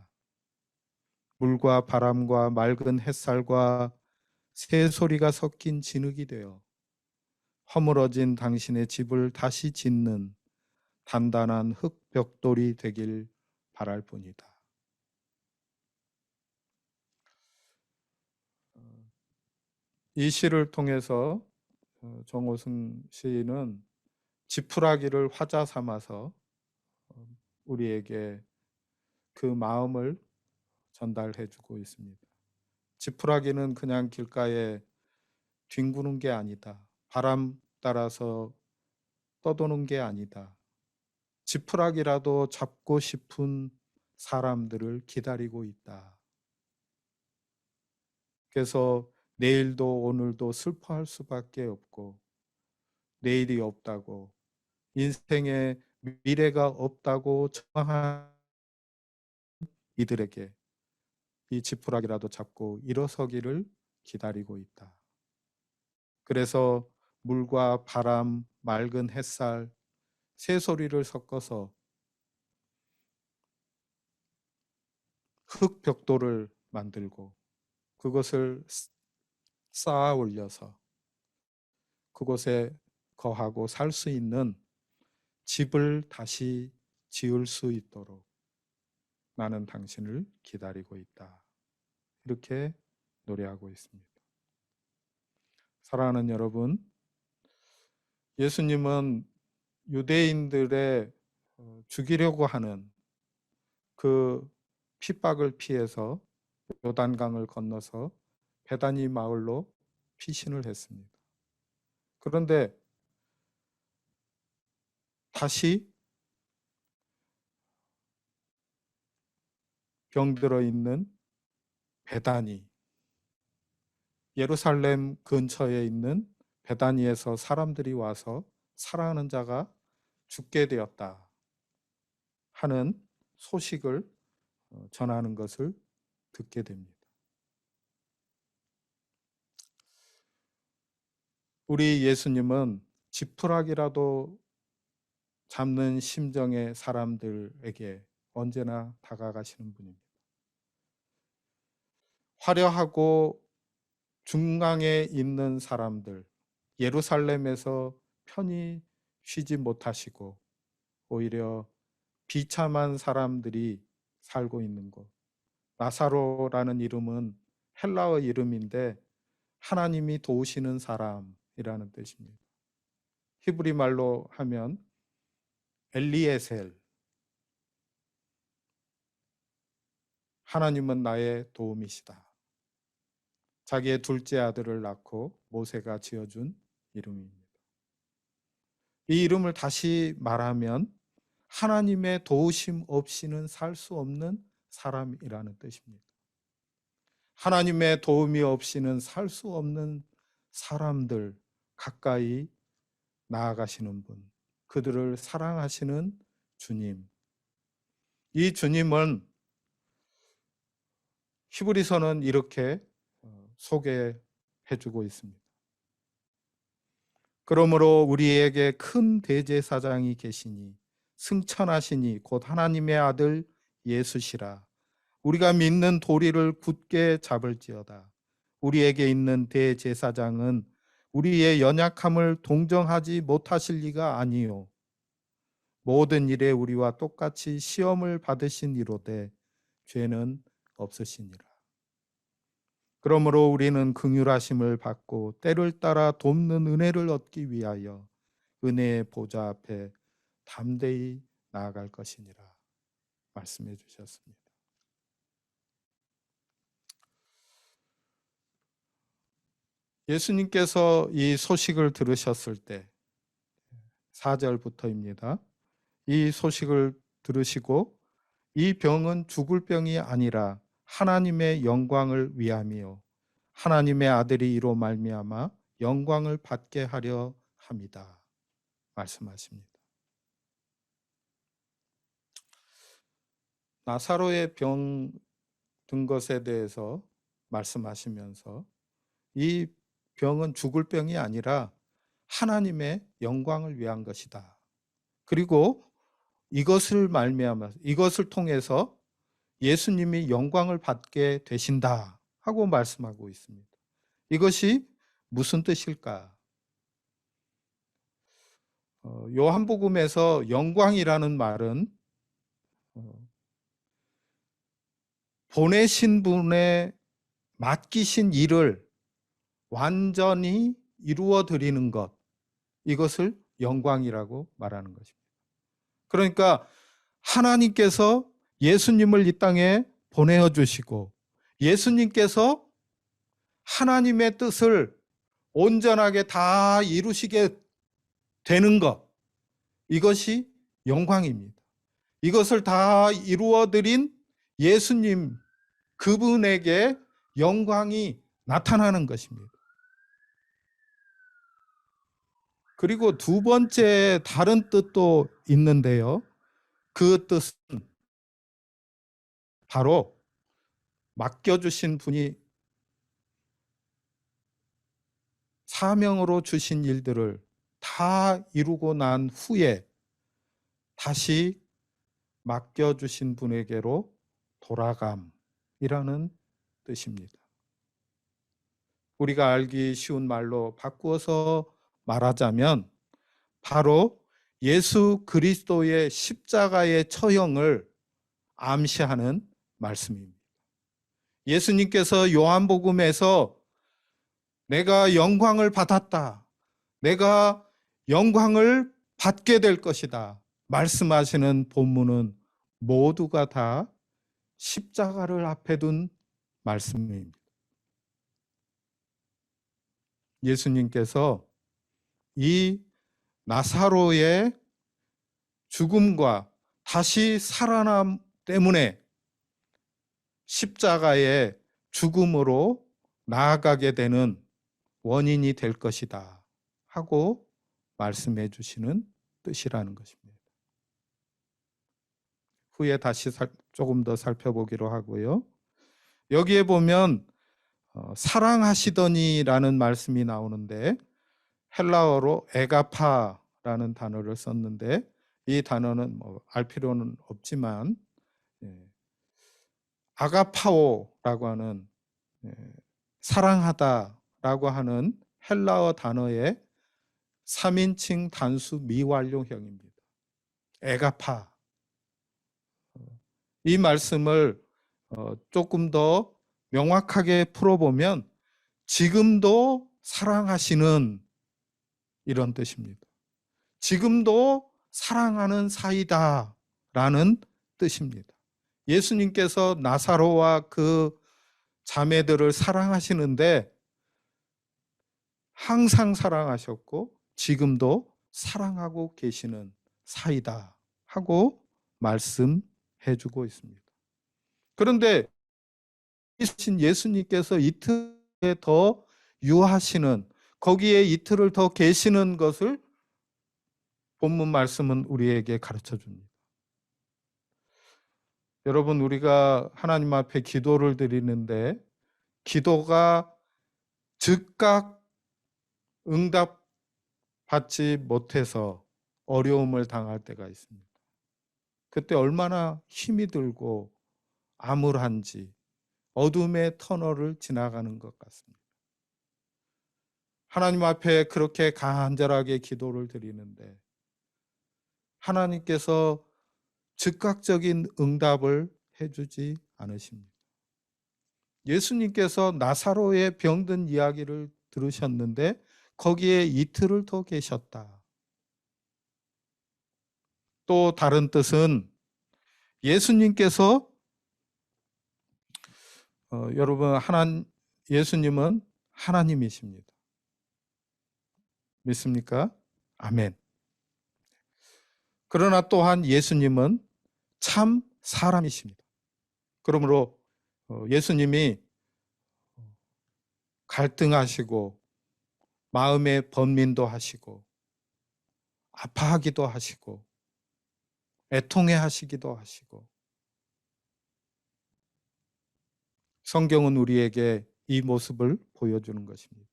물과 바람과 맑은 햇살과 새소리가 섞인 진흙이 되어 허물어진 당신의 집을 다시 짓는 단단한 흙벽돌이 되길 바랄 뿐이다. 이 시를 통해서 정호승 시인은 지푸라기를 화자 삼아서 우리에게 그 마음을 전달해 주고 있습니다. 지푸라기는 그냥 길가에 뒹구는 게 아니다. 바람 따라서 떠도는 게 아니다. 지푸라기라도 잡고 싶은 사람들을 기다리고 있다. 그래서 내일도 오늘도 슬퍼할 수밖에 없고 내일이 없다고 인생에 미래가 없다고 저항한 이들에게 이 지푸라기라도 잡고 일어서기를 기다리고 있다. 그래서 물과 바람, 맑은 햇살, 새소리를 섞어서 흙 벽돌을 만들고 그것을 쌓아 올려서 그곳에 거하고 살 수 있는 집을 다시 지을 수 있도록 나는 당신을 기다리고 있다. 이렇게 노래하고 있습니다. 사랑하는 여러분, 예수님은 유대인들의 죽이려고 하는 그 핍박을 피해서 요단강을 건너서 베다니 마을로 피신을 했습니다. 그런데 다시 병들어 있는 베다니, 예루살렘 근처에 있는 베다니에서 사람들이 와서 사랑하는 자가 죽게 되었다 하는 소식을 전하는 것을 듣게 됩니다. 우리 예수님은 지푸라기라도 잡는 심정의 사람들에게 언제나 다가가시는 분입니다. 화려하고 중앙에 있는 사람들, 예루살렘에서 편히 쉬지 못하시고 오히려 비참한 사람들이 살고 있는 곳. 나사로라는 이름은 헬라어 이름인데 하나님이 도우시는 사람이라는 뜻입니다. 히브리 말로 하면 엘리에셀, 하나님은 나의 도움이시다. 자기의 둘째 아들을 낳고 모세가 지어준 이름입니다. 이 이름을 다시 말하면 하나님의 도우심 없이는 살 수 없는 사람이라는 뜻입니다. 하나님의 도움이 없이는 살 수 없는 사람들 가까이 나아가시는 분, 그들을 사랑하시는 주님. 이 주님은 히브리서는 이렇게 소개해주고 있습니다. 그러므로 우리에게 큰 대제사장이 계시니 승천하시니 곧 하나님의 아들 예수시라. 우리가 믿는 도리를 굳게 잡을지어다. 우리에게 있는 대제사장은 우리의 연약함을 동정하지 못하실 리가 아니요 모든 일에 우리와 똑같이 시험을 받으신 이로되 죄는 없으시니라. 그러므로 우리는 긍휼하심을 받고 때를 따라 돕는 은혜를 얻기 위하여 은혜의 보좌 앞에 담대히 나아갈 것이니라 말씀해 주셨습니다. 예수님께서 이 소식을 들으셨을 때 4절부터입니다. 이 소식을 들으시고 이 병은 죽을 병이 아니라 하나님의 영광을 위함이요 하나님의 아들이 이로 말미암아 영광을 받게 하려 함이다 말씀하십니다. 나사로의 병 든 것에 대해서 말씀하시면서 이 병은 죽을 병이 아니라 하나님의 영광을 위한 것이다. 그리고 이것을 말미암아 이것을 통해서 예수님이 영광을 받게 되신다 하고 말씀하고 있습니다. 이것이 무슨 뜻일까? 요한복음에서 영광이라는 말은 보내신 분의 맡기신 일을 완전히 이루어 드리는 것, 이것을 영광이라고 말하는 것입니다. 그러니까 하나님께서 예수님을 이 땅에 보내어 주시고 예수님께서 하나님의 뜻을 온전하게 다 이루시게 되는 것, 이것이 영광입니다. 이것을 다 이루어 드린 예수님, 그분에게 영광이 나타나는 것입니다. 그리고 두 번째 다른 뜻도 있는데요. 그 뜻은 바로 맡겨주신 분이 사명으로 주신 일들을 다 이루고 난 후에 다시 맡겨주신 분에게로 돌아감이라는 뜻입니다. 우리가 알기 쉬운 말로 바꾸어서 말하자면 바로 예수 그리스도의 십자가의 처형을 암시하는 말씀입니다. 예수님께서 요한복음에서 내가 영광을 받았다, 내가 영광을 받게 될 것이다 말씀하시는 본문은 모두가 다 십자가를 앞에 둔 말씀입니다. 예수님께서 이 나사로의 죽음과 다시 살아남 때문에 십자가의 죽음으로 나아가게 되는 원인이 될 것이다 하고 말씀해 주시는 뜻이라는 것입니다. 후에 다시 조금 더 살펴보기로 하고요. 여기에 보면 사랑하시더니라는 말씀이 나오는데 헬라어로 에가파라는 단어를 썼는데 이 단어는 알 필요는 없지만 아가파오라고 하는 사랑하다라고 하는 헬라어 단어의 3인칭 단수 미완료형입니다. 에가파. 이 말씀을 조금 더 명확하게 풀어보면 지금도 사랑하시는 이런 뜻입니다. 지금도 사랑하는 사이다라는 뜻입니다. 예수님께서 나사로와 그 자매들을 사랑하시는데 항상 사랑하셨고 지금도 사랑하고 계시는 사이다 하고 말씀해 주고 있습니다. 그런데 예수님께서 이틀에 더 유하시는, 거기에 이틀을 더 계시는 것을 본문 말씀은 우리에게 가르쳐 줍니다. 여러분, 우리가 하나님 앞에 기도를 드리는데 기도가 즉각 응답받지 못해서 어려움을 당할 때가 있습니다. 그때 얼마나 힘이 들고 암울한지 어둠의 터널을 지나가는 것 같습니다. 하나님 앞에 그렇게 간절하게 기도를 드리는데 하나님께서 즉각적인 응답을 해주지 않으십니다. 예수님께서 나사로의 병든 이야기를 들으셨는데 거기에 이틀을 더 계셨다. 또 다른 뜻은 예수님께서 여러분 예수님은 하나님이십니다. 믿습니까? 아멘. 그러나 또한 예수님은 참 사람이십니다. 그러므로 예수님이 갈등하시고 마음의 번민도 하시고 아파하기도 하시고 애통해 하시기도 하시고 성경은 우리에게 이 모습을 보여주는 것입니다.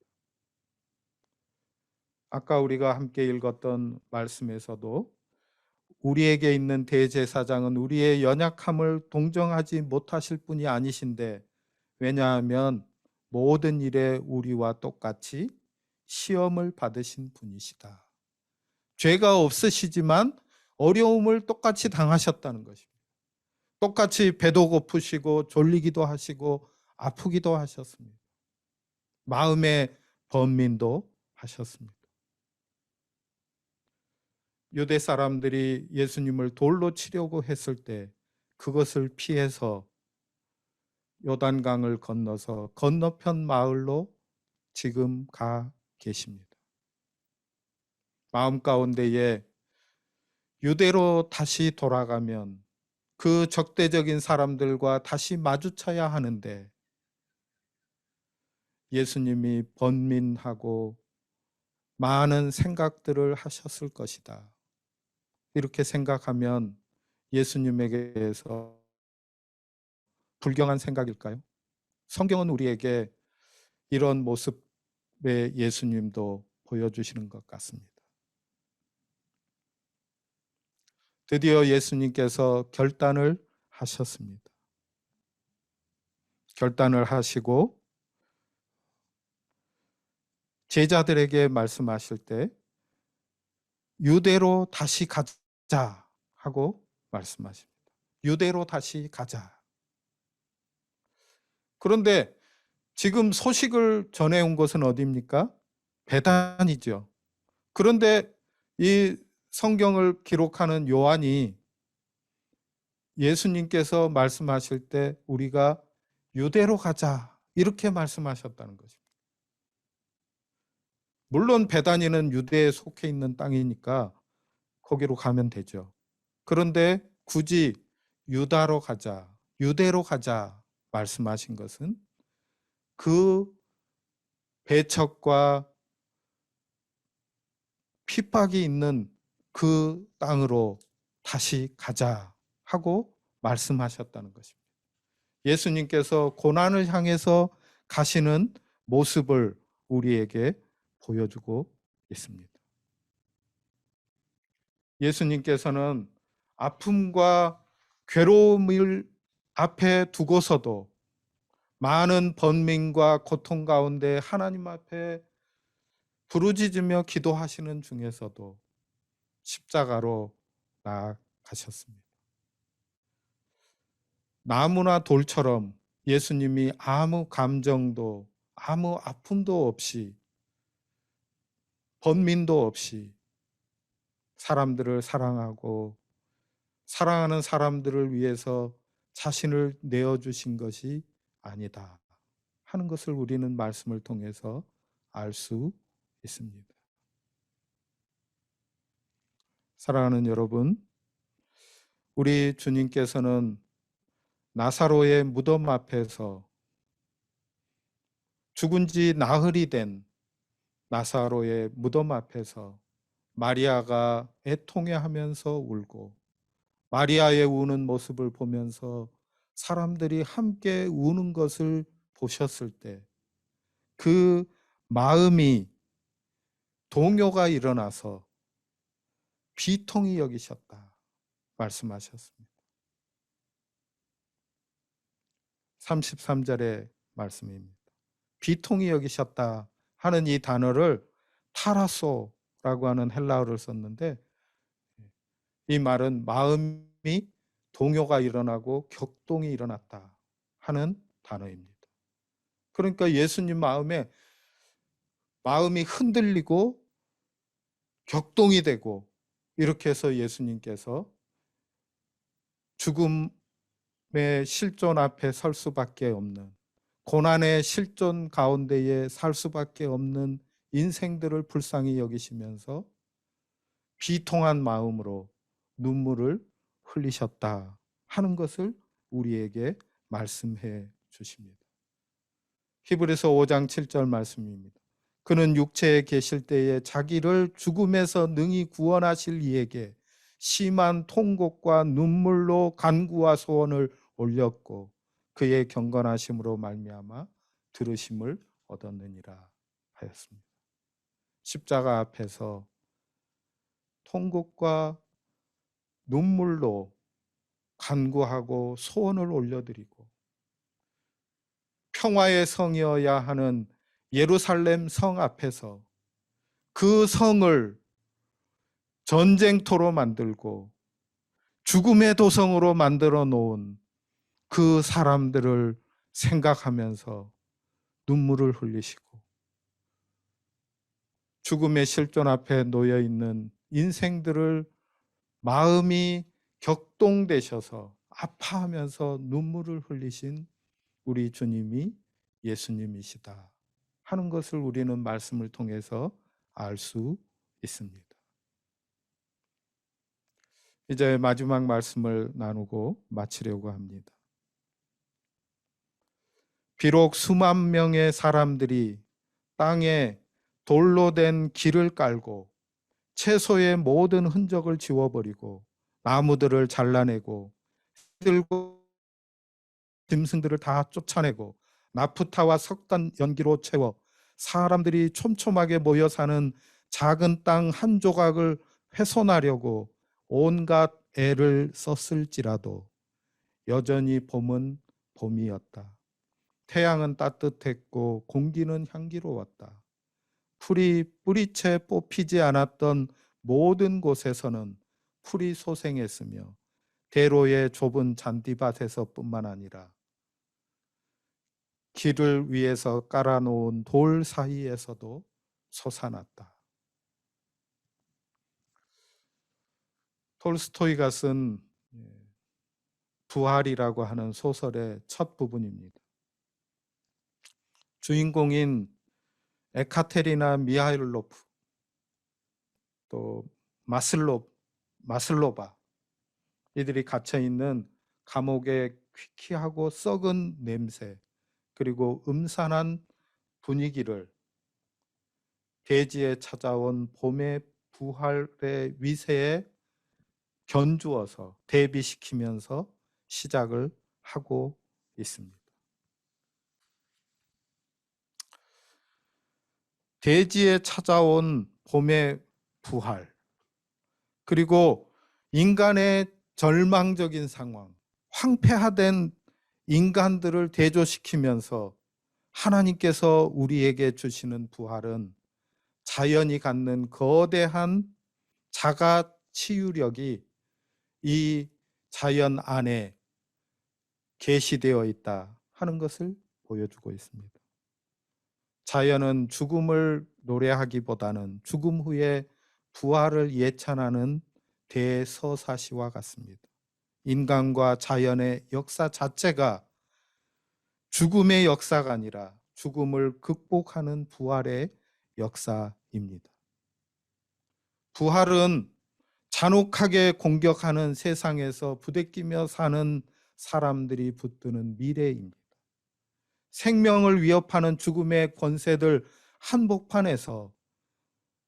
아까 우리가 함께 읽었던 말씀에서도 우리에게 있는 대제사장은 우리의 연약함을 동정하지 못하실 분이 아니신데 왜냐하면 모든 일에 우리와 똑같이 시험을 받으신 분이시다. 죄가 없으시지만 어려움을 똑같이 당하셨다는 것입니다. 똑같이 배도 고프시고 졸리기도 하시고 아프기도 하셨습니다. 마음의 번민도 하셨습니다. 유대 사람들이 예수님을 돌로 치려고 했을 때 그것을 피해서 요단강을 건너서 건너편 마을로 지금 가 계십니다. 마음 가운데에 유대로 다시 돌아가면 그 적대적인 사람들과 다시 마주쳐야 하는데 예수님이 번민하고 많은 생각들을 하셨을 것이다. 이렇게 생각하면 예수님에게서 불경한 생각일까요? 성경은 우리에게 이런 모습의 예수님도 보여주시는 것 같습니다. 드디어 예수님께서 결단을 하셨습니다. 결단을 하시고 제자들에게 말씀하실 때 유대로 다시 가자 하고 말씀하십니다. 유대로 다시 가자. 그런데 지금 소식을 전해온 것은 어디입니까? 베단이죠. 그런데 이 성경을 기록하는 요한이 예수님께서 말씀하실 때 우리가 유대로 가자 이렇게 말씀하셨다는 것입니다. 물론 베다니는 유대에 속해 있는 땅이니까 거기로 가면 되죠. 그런데 굳이 유다로 가자, 유대로 가자 말씀하신 것은 그 배척과 핍박이 있는 그 땅으로 다시 가자 하고 말씀하셨다는 것입니다. 예수님께서 고난을 향해서 가시는 모습을 우리에게 보여주고 있습니다. 예수님께서는 아픔과 괴로움을 앞에 두고서도 많은 번민과 고통 가운데 하나님 앞에 부르짖으며 기도하시는 중에서도 십자가로 나아가셨습니다. 나무나 돌처럼 예수님이 아무 감정도 아무 아픔도 없이 번민도 없이 사람들을 사랑하고 사랑하는 사람들을 위해서 자신을 내어주신 것이 아니다 하는 것을 우리는 말씀을 통해서 알 수 있습니다. 사랑하는 여러분, 우리 주님께서는 나사로의 무덤 앞에서 죽은 지 나흘이 된 나사로의 무덤 앞에서 마리아가 애통해하면서 울고 마리아의 우는 모습을 보면서 사람들이 함께 우는 것을 보셨을 때 그 마음이 동요가 일어나서 비통히 여기셨다 말씀하셨습니다. 33절의 말씀입니다. 비통히 여기셨다 하는 이 단어를 타라소라고 하는 헬라어를 썼는데 이 말은 마음이 동요가 일어나고 격동이 일어났다 하는 단어입니다. 그러니까 예수님 마음이 흔들리고 격동이 되고 이렇게 해서 예수님께서 죽음의 실존 앞에 설 수밖에 없는 고난의 실존 가운데에 살 수밖에 없는 인생들을 불쌍히 여기시면서 비통한 마음으로 눈물을 흘리셨다 하는 것을 우리에게 말씀해 주십니다. 히브리서 5장 7절 말씀입니다. 그는 육체에 계실 때에 자기를 죽음에서 능히 구원하실 이에게 심한 통곡과 눈물로 간구와 소원을 올렸고 그의 경건하심으로 말미암아 들으심을 얻었느니라 하였습니다. 십자가 앞에서 통곡과 눈물로 간구하고 소원을 올려드리고 평화의 성이어야 하는 예루살렘 성 앞에서 그 성을 전쟁터로 만들고 죽음의 도성으로 만들어 놓은 그 사람들을 생각하면서 눈물을 흘리시고, 죽음의 실존 앞에 놓여 있는 인생들을 마음이 격동되셔서 아파하면서 눈물을 흘리신 우리 주님이 예수님이시다 하는 것을 우리는 말씀을 통해서 알 수 있습니다. 이제 마지막 말씀을 나누고 마치려고 합니다. 비록 수만 명의 사람들이 땅에 돌로 된 길을 깔고 채소의 모든 흔적을 지워버리고 나무들을 잘라내고 들고 짐승들을 다 쫓아내고 나프타와 석탄 연기로 채워 사람들이 촘촘하게 모여 사는 작은 땅 한 조각을 훼손하려고 온갖 애를 썼을지라도 여전히 봄은 봄이었다. 태양은 따뜻했고 공기는 향기로웠다. 풀이 뿌리채 뽑히지 않았던 모든 곳에서는 풀이 소생했으며 대로의 좁은 잔디밭에서뿐만 아니라 길을 위해서 깔아놓은 돌 사이에서도 솟아났다. 톨스토이가 쓴 부활이라고 하는 소설의 첫 부분입니다. 주인공인 에카테리나 미하일로프, 또 마슬로바, 이들이 갇혀 있는 감옥의 퀴퀴하고 썩은 냄새, 그리고 음산한 분위기를 대지에 찾아온 봄의 부활의 위세에 견주어서 대비시키면서 시작을 하고 있습니다. 대지에 찾아온 봄의 부활, 그리고 인간의 절망적인 상황, 황폐화된 인간들을 대조시키면서 하나님께서 우리에게 주시는 부활은 자연이 갖는 거대한 자가 치유력이 이 자연 안에 계시되어 있다 하는 것을 보여주고 있습니다. 자연은 죽음을 노래하기보다는 죽음 후에 부활을 예찬하는 대서사시와 같습니다. 인간과 자연의 역사 자체가 죽음의 역사가 아니라 죽음을 극복하는 부활의 역사입니다. 부활은 잔혹하게 공격하는 세상에서 부대끼며 사는 사람들이 붙드는 미래입니다. 생명을 위협하는 죽음의 권세들 한복판에서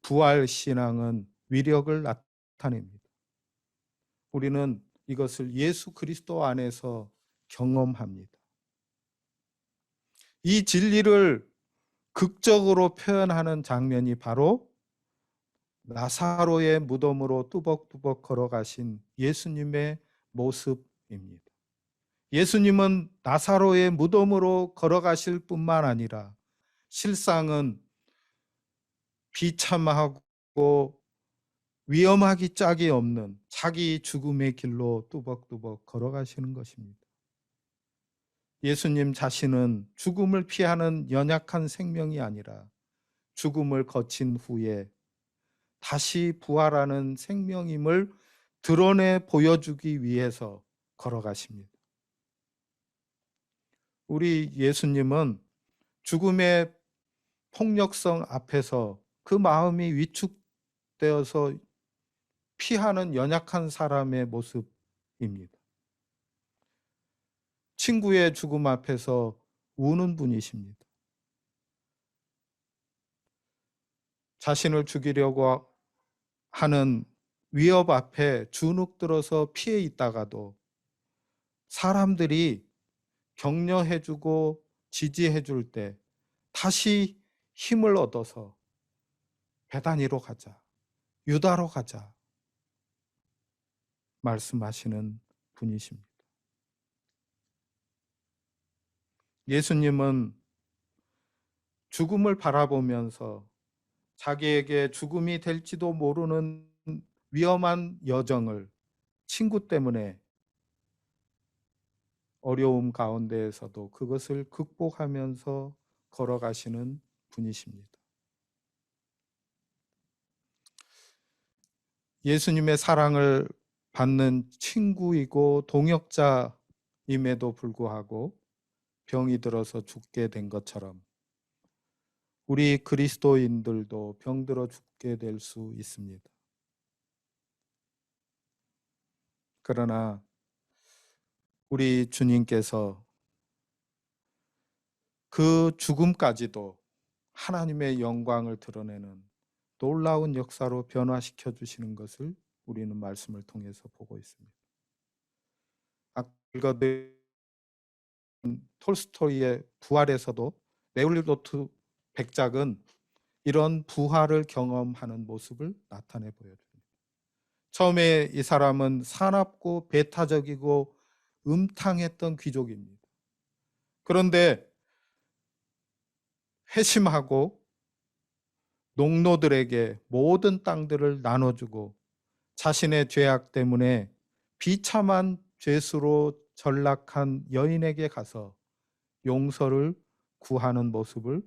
부활 신앙은 위력을 나타냅니다. 우리는 이것을 예수 그리스도 안에서 경험합니다. 이 진리를 극적으로 표현하는 장면이 바로 나사로의 무덤으로 뚜벅뚜벅 걸어가신 예수님의 모습입니다. 예수님은 나사로의 무덤으로 걸어가실 뿐만 아니라 실상은 비참하고 위험하기 짝이 없는 자기 죽음의 길로 뚜벅뚜벅 걸어가시는 것입니다. 예수님 자신은 죽음을 피하는 연약한 생명이 아니라 죽음을 거친 후에 다시 부활하는 생명임을 드러내 보여주기 위해서 걸어가십니다. 우리 예수님은 죽음의 폭력성 앞에서 그 마음이 위축되어서 피하는 연약한 사람의 모습입니다. 친구의 죽음 앞에서 우는 분이십니다. 자신을 죽이려고 하는 위협 앞에 주눅들어서 피해 있다가도 사람들이 격려해주고 지지해줄 때 다시 힘을 얻어서 베다니로 가자, 유다로 가자 말씀하시는 분이십니다. 예수님은 죽음을 바라보면서 자기에게 죽음이 될지도 모르는 위험한 여정을 친구 때문에 어려움 가운데에서도 그것을 극복하면서 걸어가시는 분이십니다. 예수님의 사랑을 받는 친구이고 동역자임에도 불구하고 병이 들어서 죽게 된 것처럼 우리 그리스도인들도 병들어 죽게 될 수 있습니다. 그러나 우리 주님께서 그 죽음까지도 하나님의 영광을 드러내는 놀라운 역사로 변화시켜 주시는 것을 우리는 말씀을 통해서 보고 있습니다. 아까 읽어드린 톨스토이의 부활에서도 네올리로트 백작은 이런 부활을 경험하는 모습을 나타내 보여줍니다. 처음에 이 사람은 사납고 배타적이고 음탕했던 귀족입니다. 그런데 회심하고 농노들에게 모든 땅들을 나눠주고 자신의 죄악 때문에 비참한 죄수로 전락한 여인에게 가서 용서를 구하는 모습을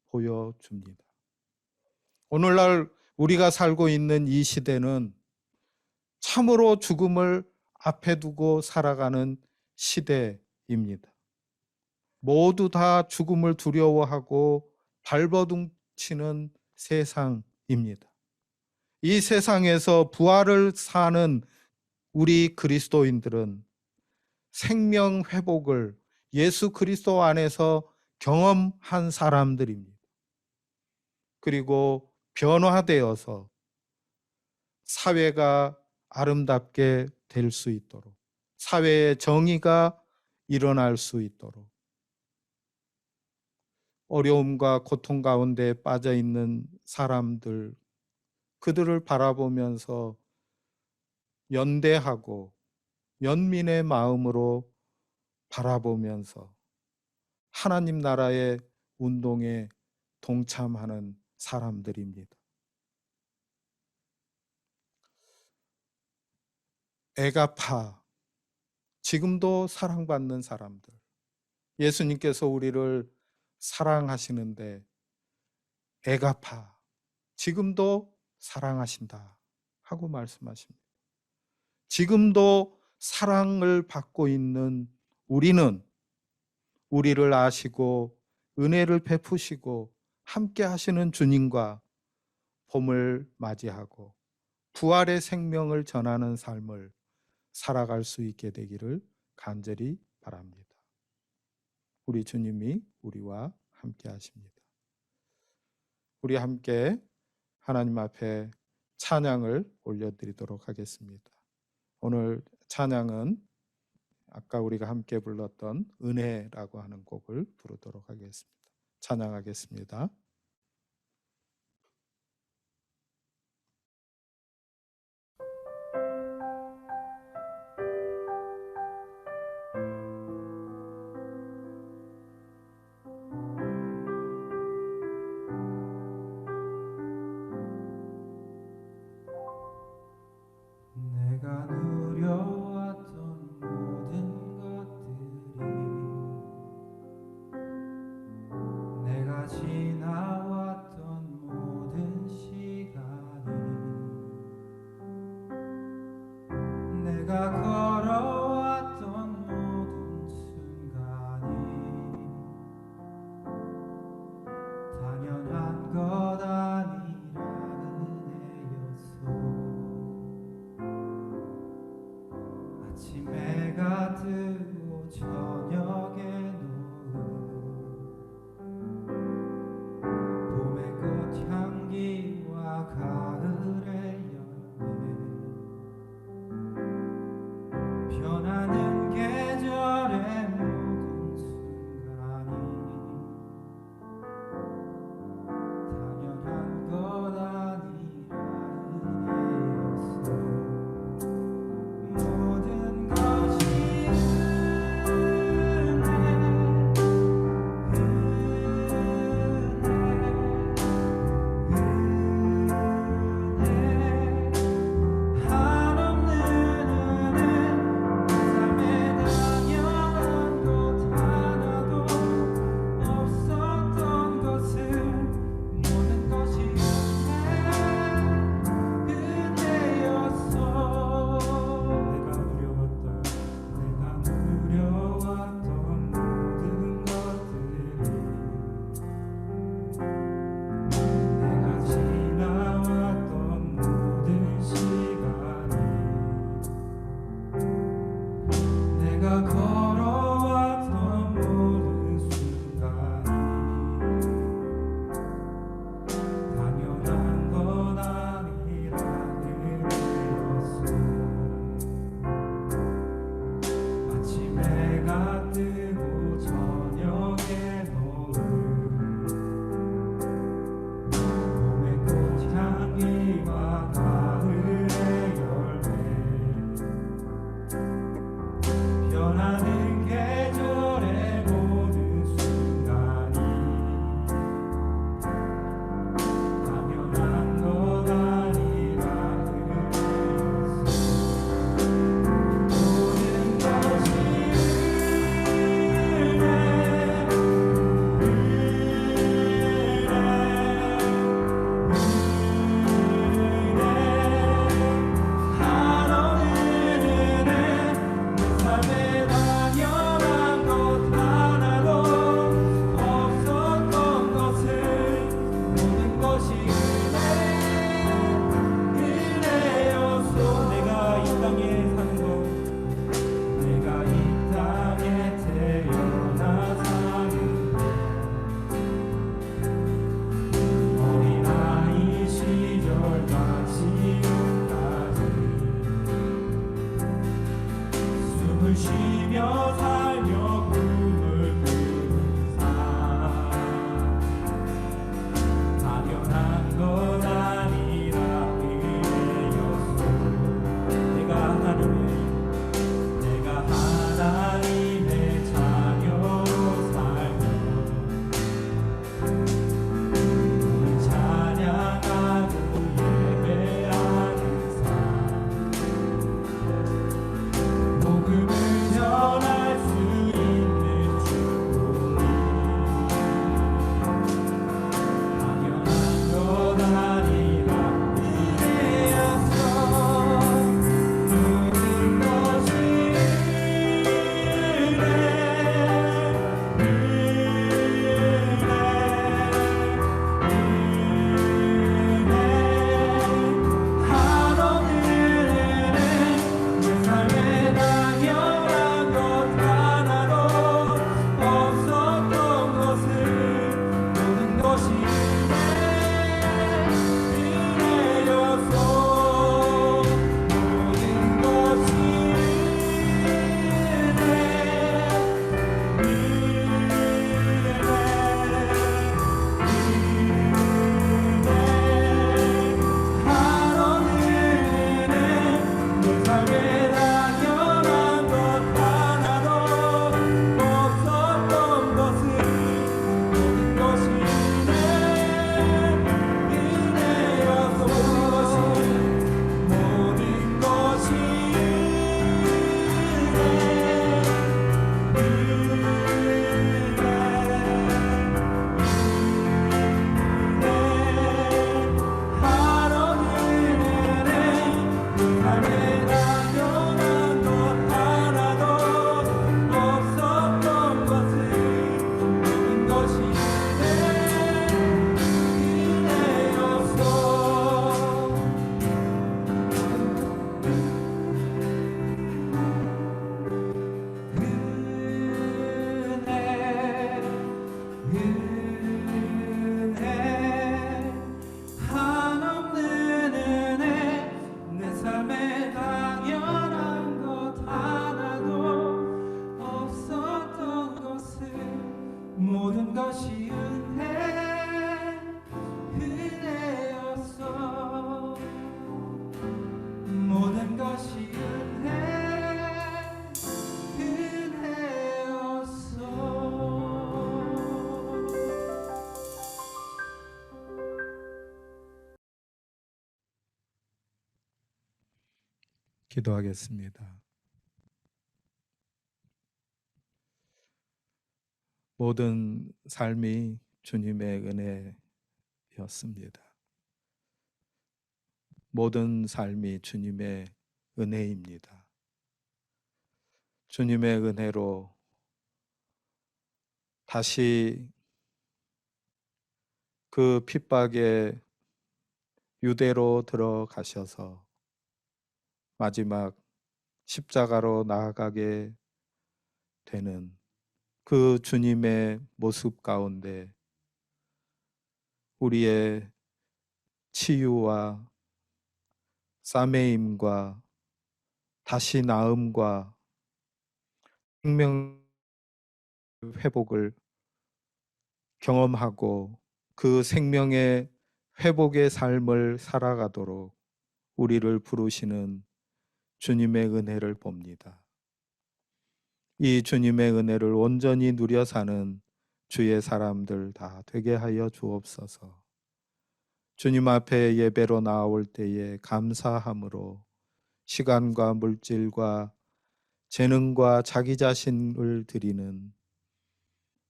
보여줍니다. 오늘날 우리가 살고 있는 이 시대는 참으로 죽음을 앞에 두고 살아가는 시대입니다. 모두 다 죽음을 두려워하고 발버둥치는 세상입니다. 이 세상에서 부활을 사는 우리 그리스도인들은 생명 회복을 예수 그리스도 안에서 경험한 사람들입니다. 그리고 변화되어서 사회가 아름답게 될 수 있도록, 사회의 정의가 일어날 수 있도록, 어려움과 고통 가운데 빠져 있는 사람들, 그들을 바라보면서 연대하고 연민의 마음으로 바라보면서 하나님 나라의 운동에 동참하는 사람들입니다. 애가파, 지금도 사랑받는 사람들. 예수님께서 우리를 사랑하시는데 애가파, 지금도 사랑하신다 하고 말씀하십니다. 지금도 사랑을 받고 있는 우리는 우리를 아시고 은혜를 베푸시고 함께 하시는 주님과 봄을 맞이하고 부활의 생명을 전하는 삶을 살아갈 수 있게 되기를 간절히 바랍니다. 우리 주님이 우리와 함께 하십니다. 우리 함께 하나님 앞에 찬양을 올려드리도록 하겠습니다. 오늘 찬양은 아까 우리가 함께 불렀던 은혜라고 하는 곡을 부르도록 하겠습니다. 찬양하겠습니다. 내가 누려왔던 모든 것들이 내가 지나 모든 것이 은혜였소. 내가 이 땅에 사는 것, 내가 이 땅에 태어나 사는 어린아이 시절과 지금까지 숨을 쉬며 살며 꿈을 꾸는 삶, 당연한 것 아니라 은혜였소. 내가 하나님의 자녀로 살며 우리 찬양하고 예배하는 삶, 복음을 전할 수 있는 축복이 당연한 것 아니라 은혜였어. 모든 것이 내 삶에 당연한 것 하나도 없었던 것을 모든 것이 은혜였소. 모든 것이 내 삶에 당연한 것 하나도 없었던 것을 모든 것이 은혜였소. 모든 것이 삶에 당연한 것 하나도 없었던 것을 모든 것이 은혜였소. 은혜 한없는 은혜, 내 삶에 당연한 것 하나도 없었던 것을 모든 것이 은혜였어. 모든 것이 은혜였어. 기도하겠습니다. 모든 삶이 주님의 은혜였습니다. 모든 삶이 주님의 은혜입니다. 주님의 은혜로 다시 그 핍박의 유대로 들어가셔서 마지막 십자가로 나아가게 되는 그 주님의 모습 가운데 우리의 치유와 싸매임과 다시 나음과 생명 회복을 경험하고 그 생명의 회복의 삶을 살아가도록 우리를 부르시는 주님의 은혜를 봅니다. 이 주님의 은혜를 온전히 누려 사는 주의 사람들 다 되게 하여 주옵소서. 주님 앞에 예배로 나올 때에 감사함으로 시간과 물질과 재능과 자기 자신을 드리는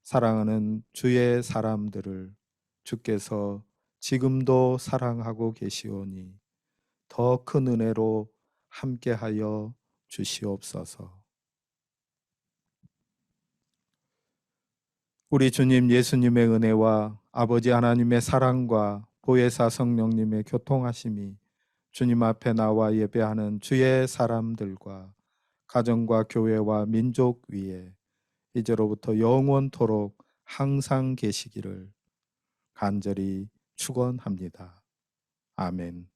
사랑하는 주의 사람들을 주께서 지금도 사랑하고 계시오니 더 큰 은혜로 함께하여 주시옵소서. 우리 주님 예수님의 은혜와 아버지 하나님의 사랑과 보혜사 성령님의 교통하심이 주님 앞에 나와 예배하는 주의 사람들과 가정과 교회와 민족 위에 이제로부터 영원토록 항상 계시기를 간절히 축원합니다. 아멘.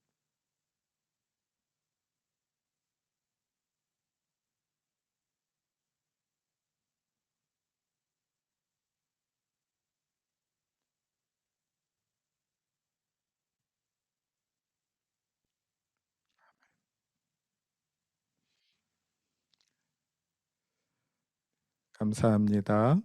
감사합니다.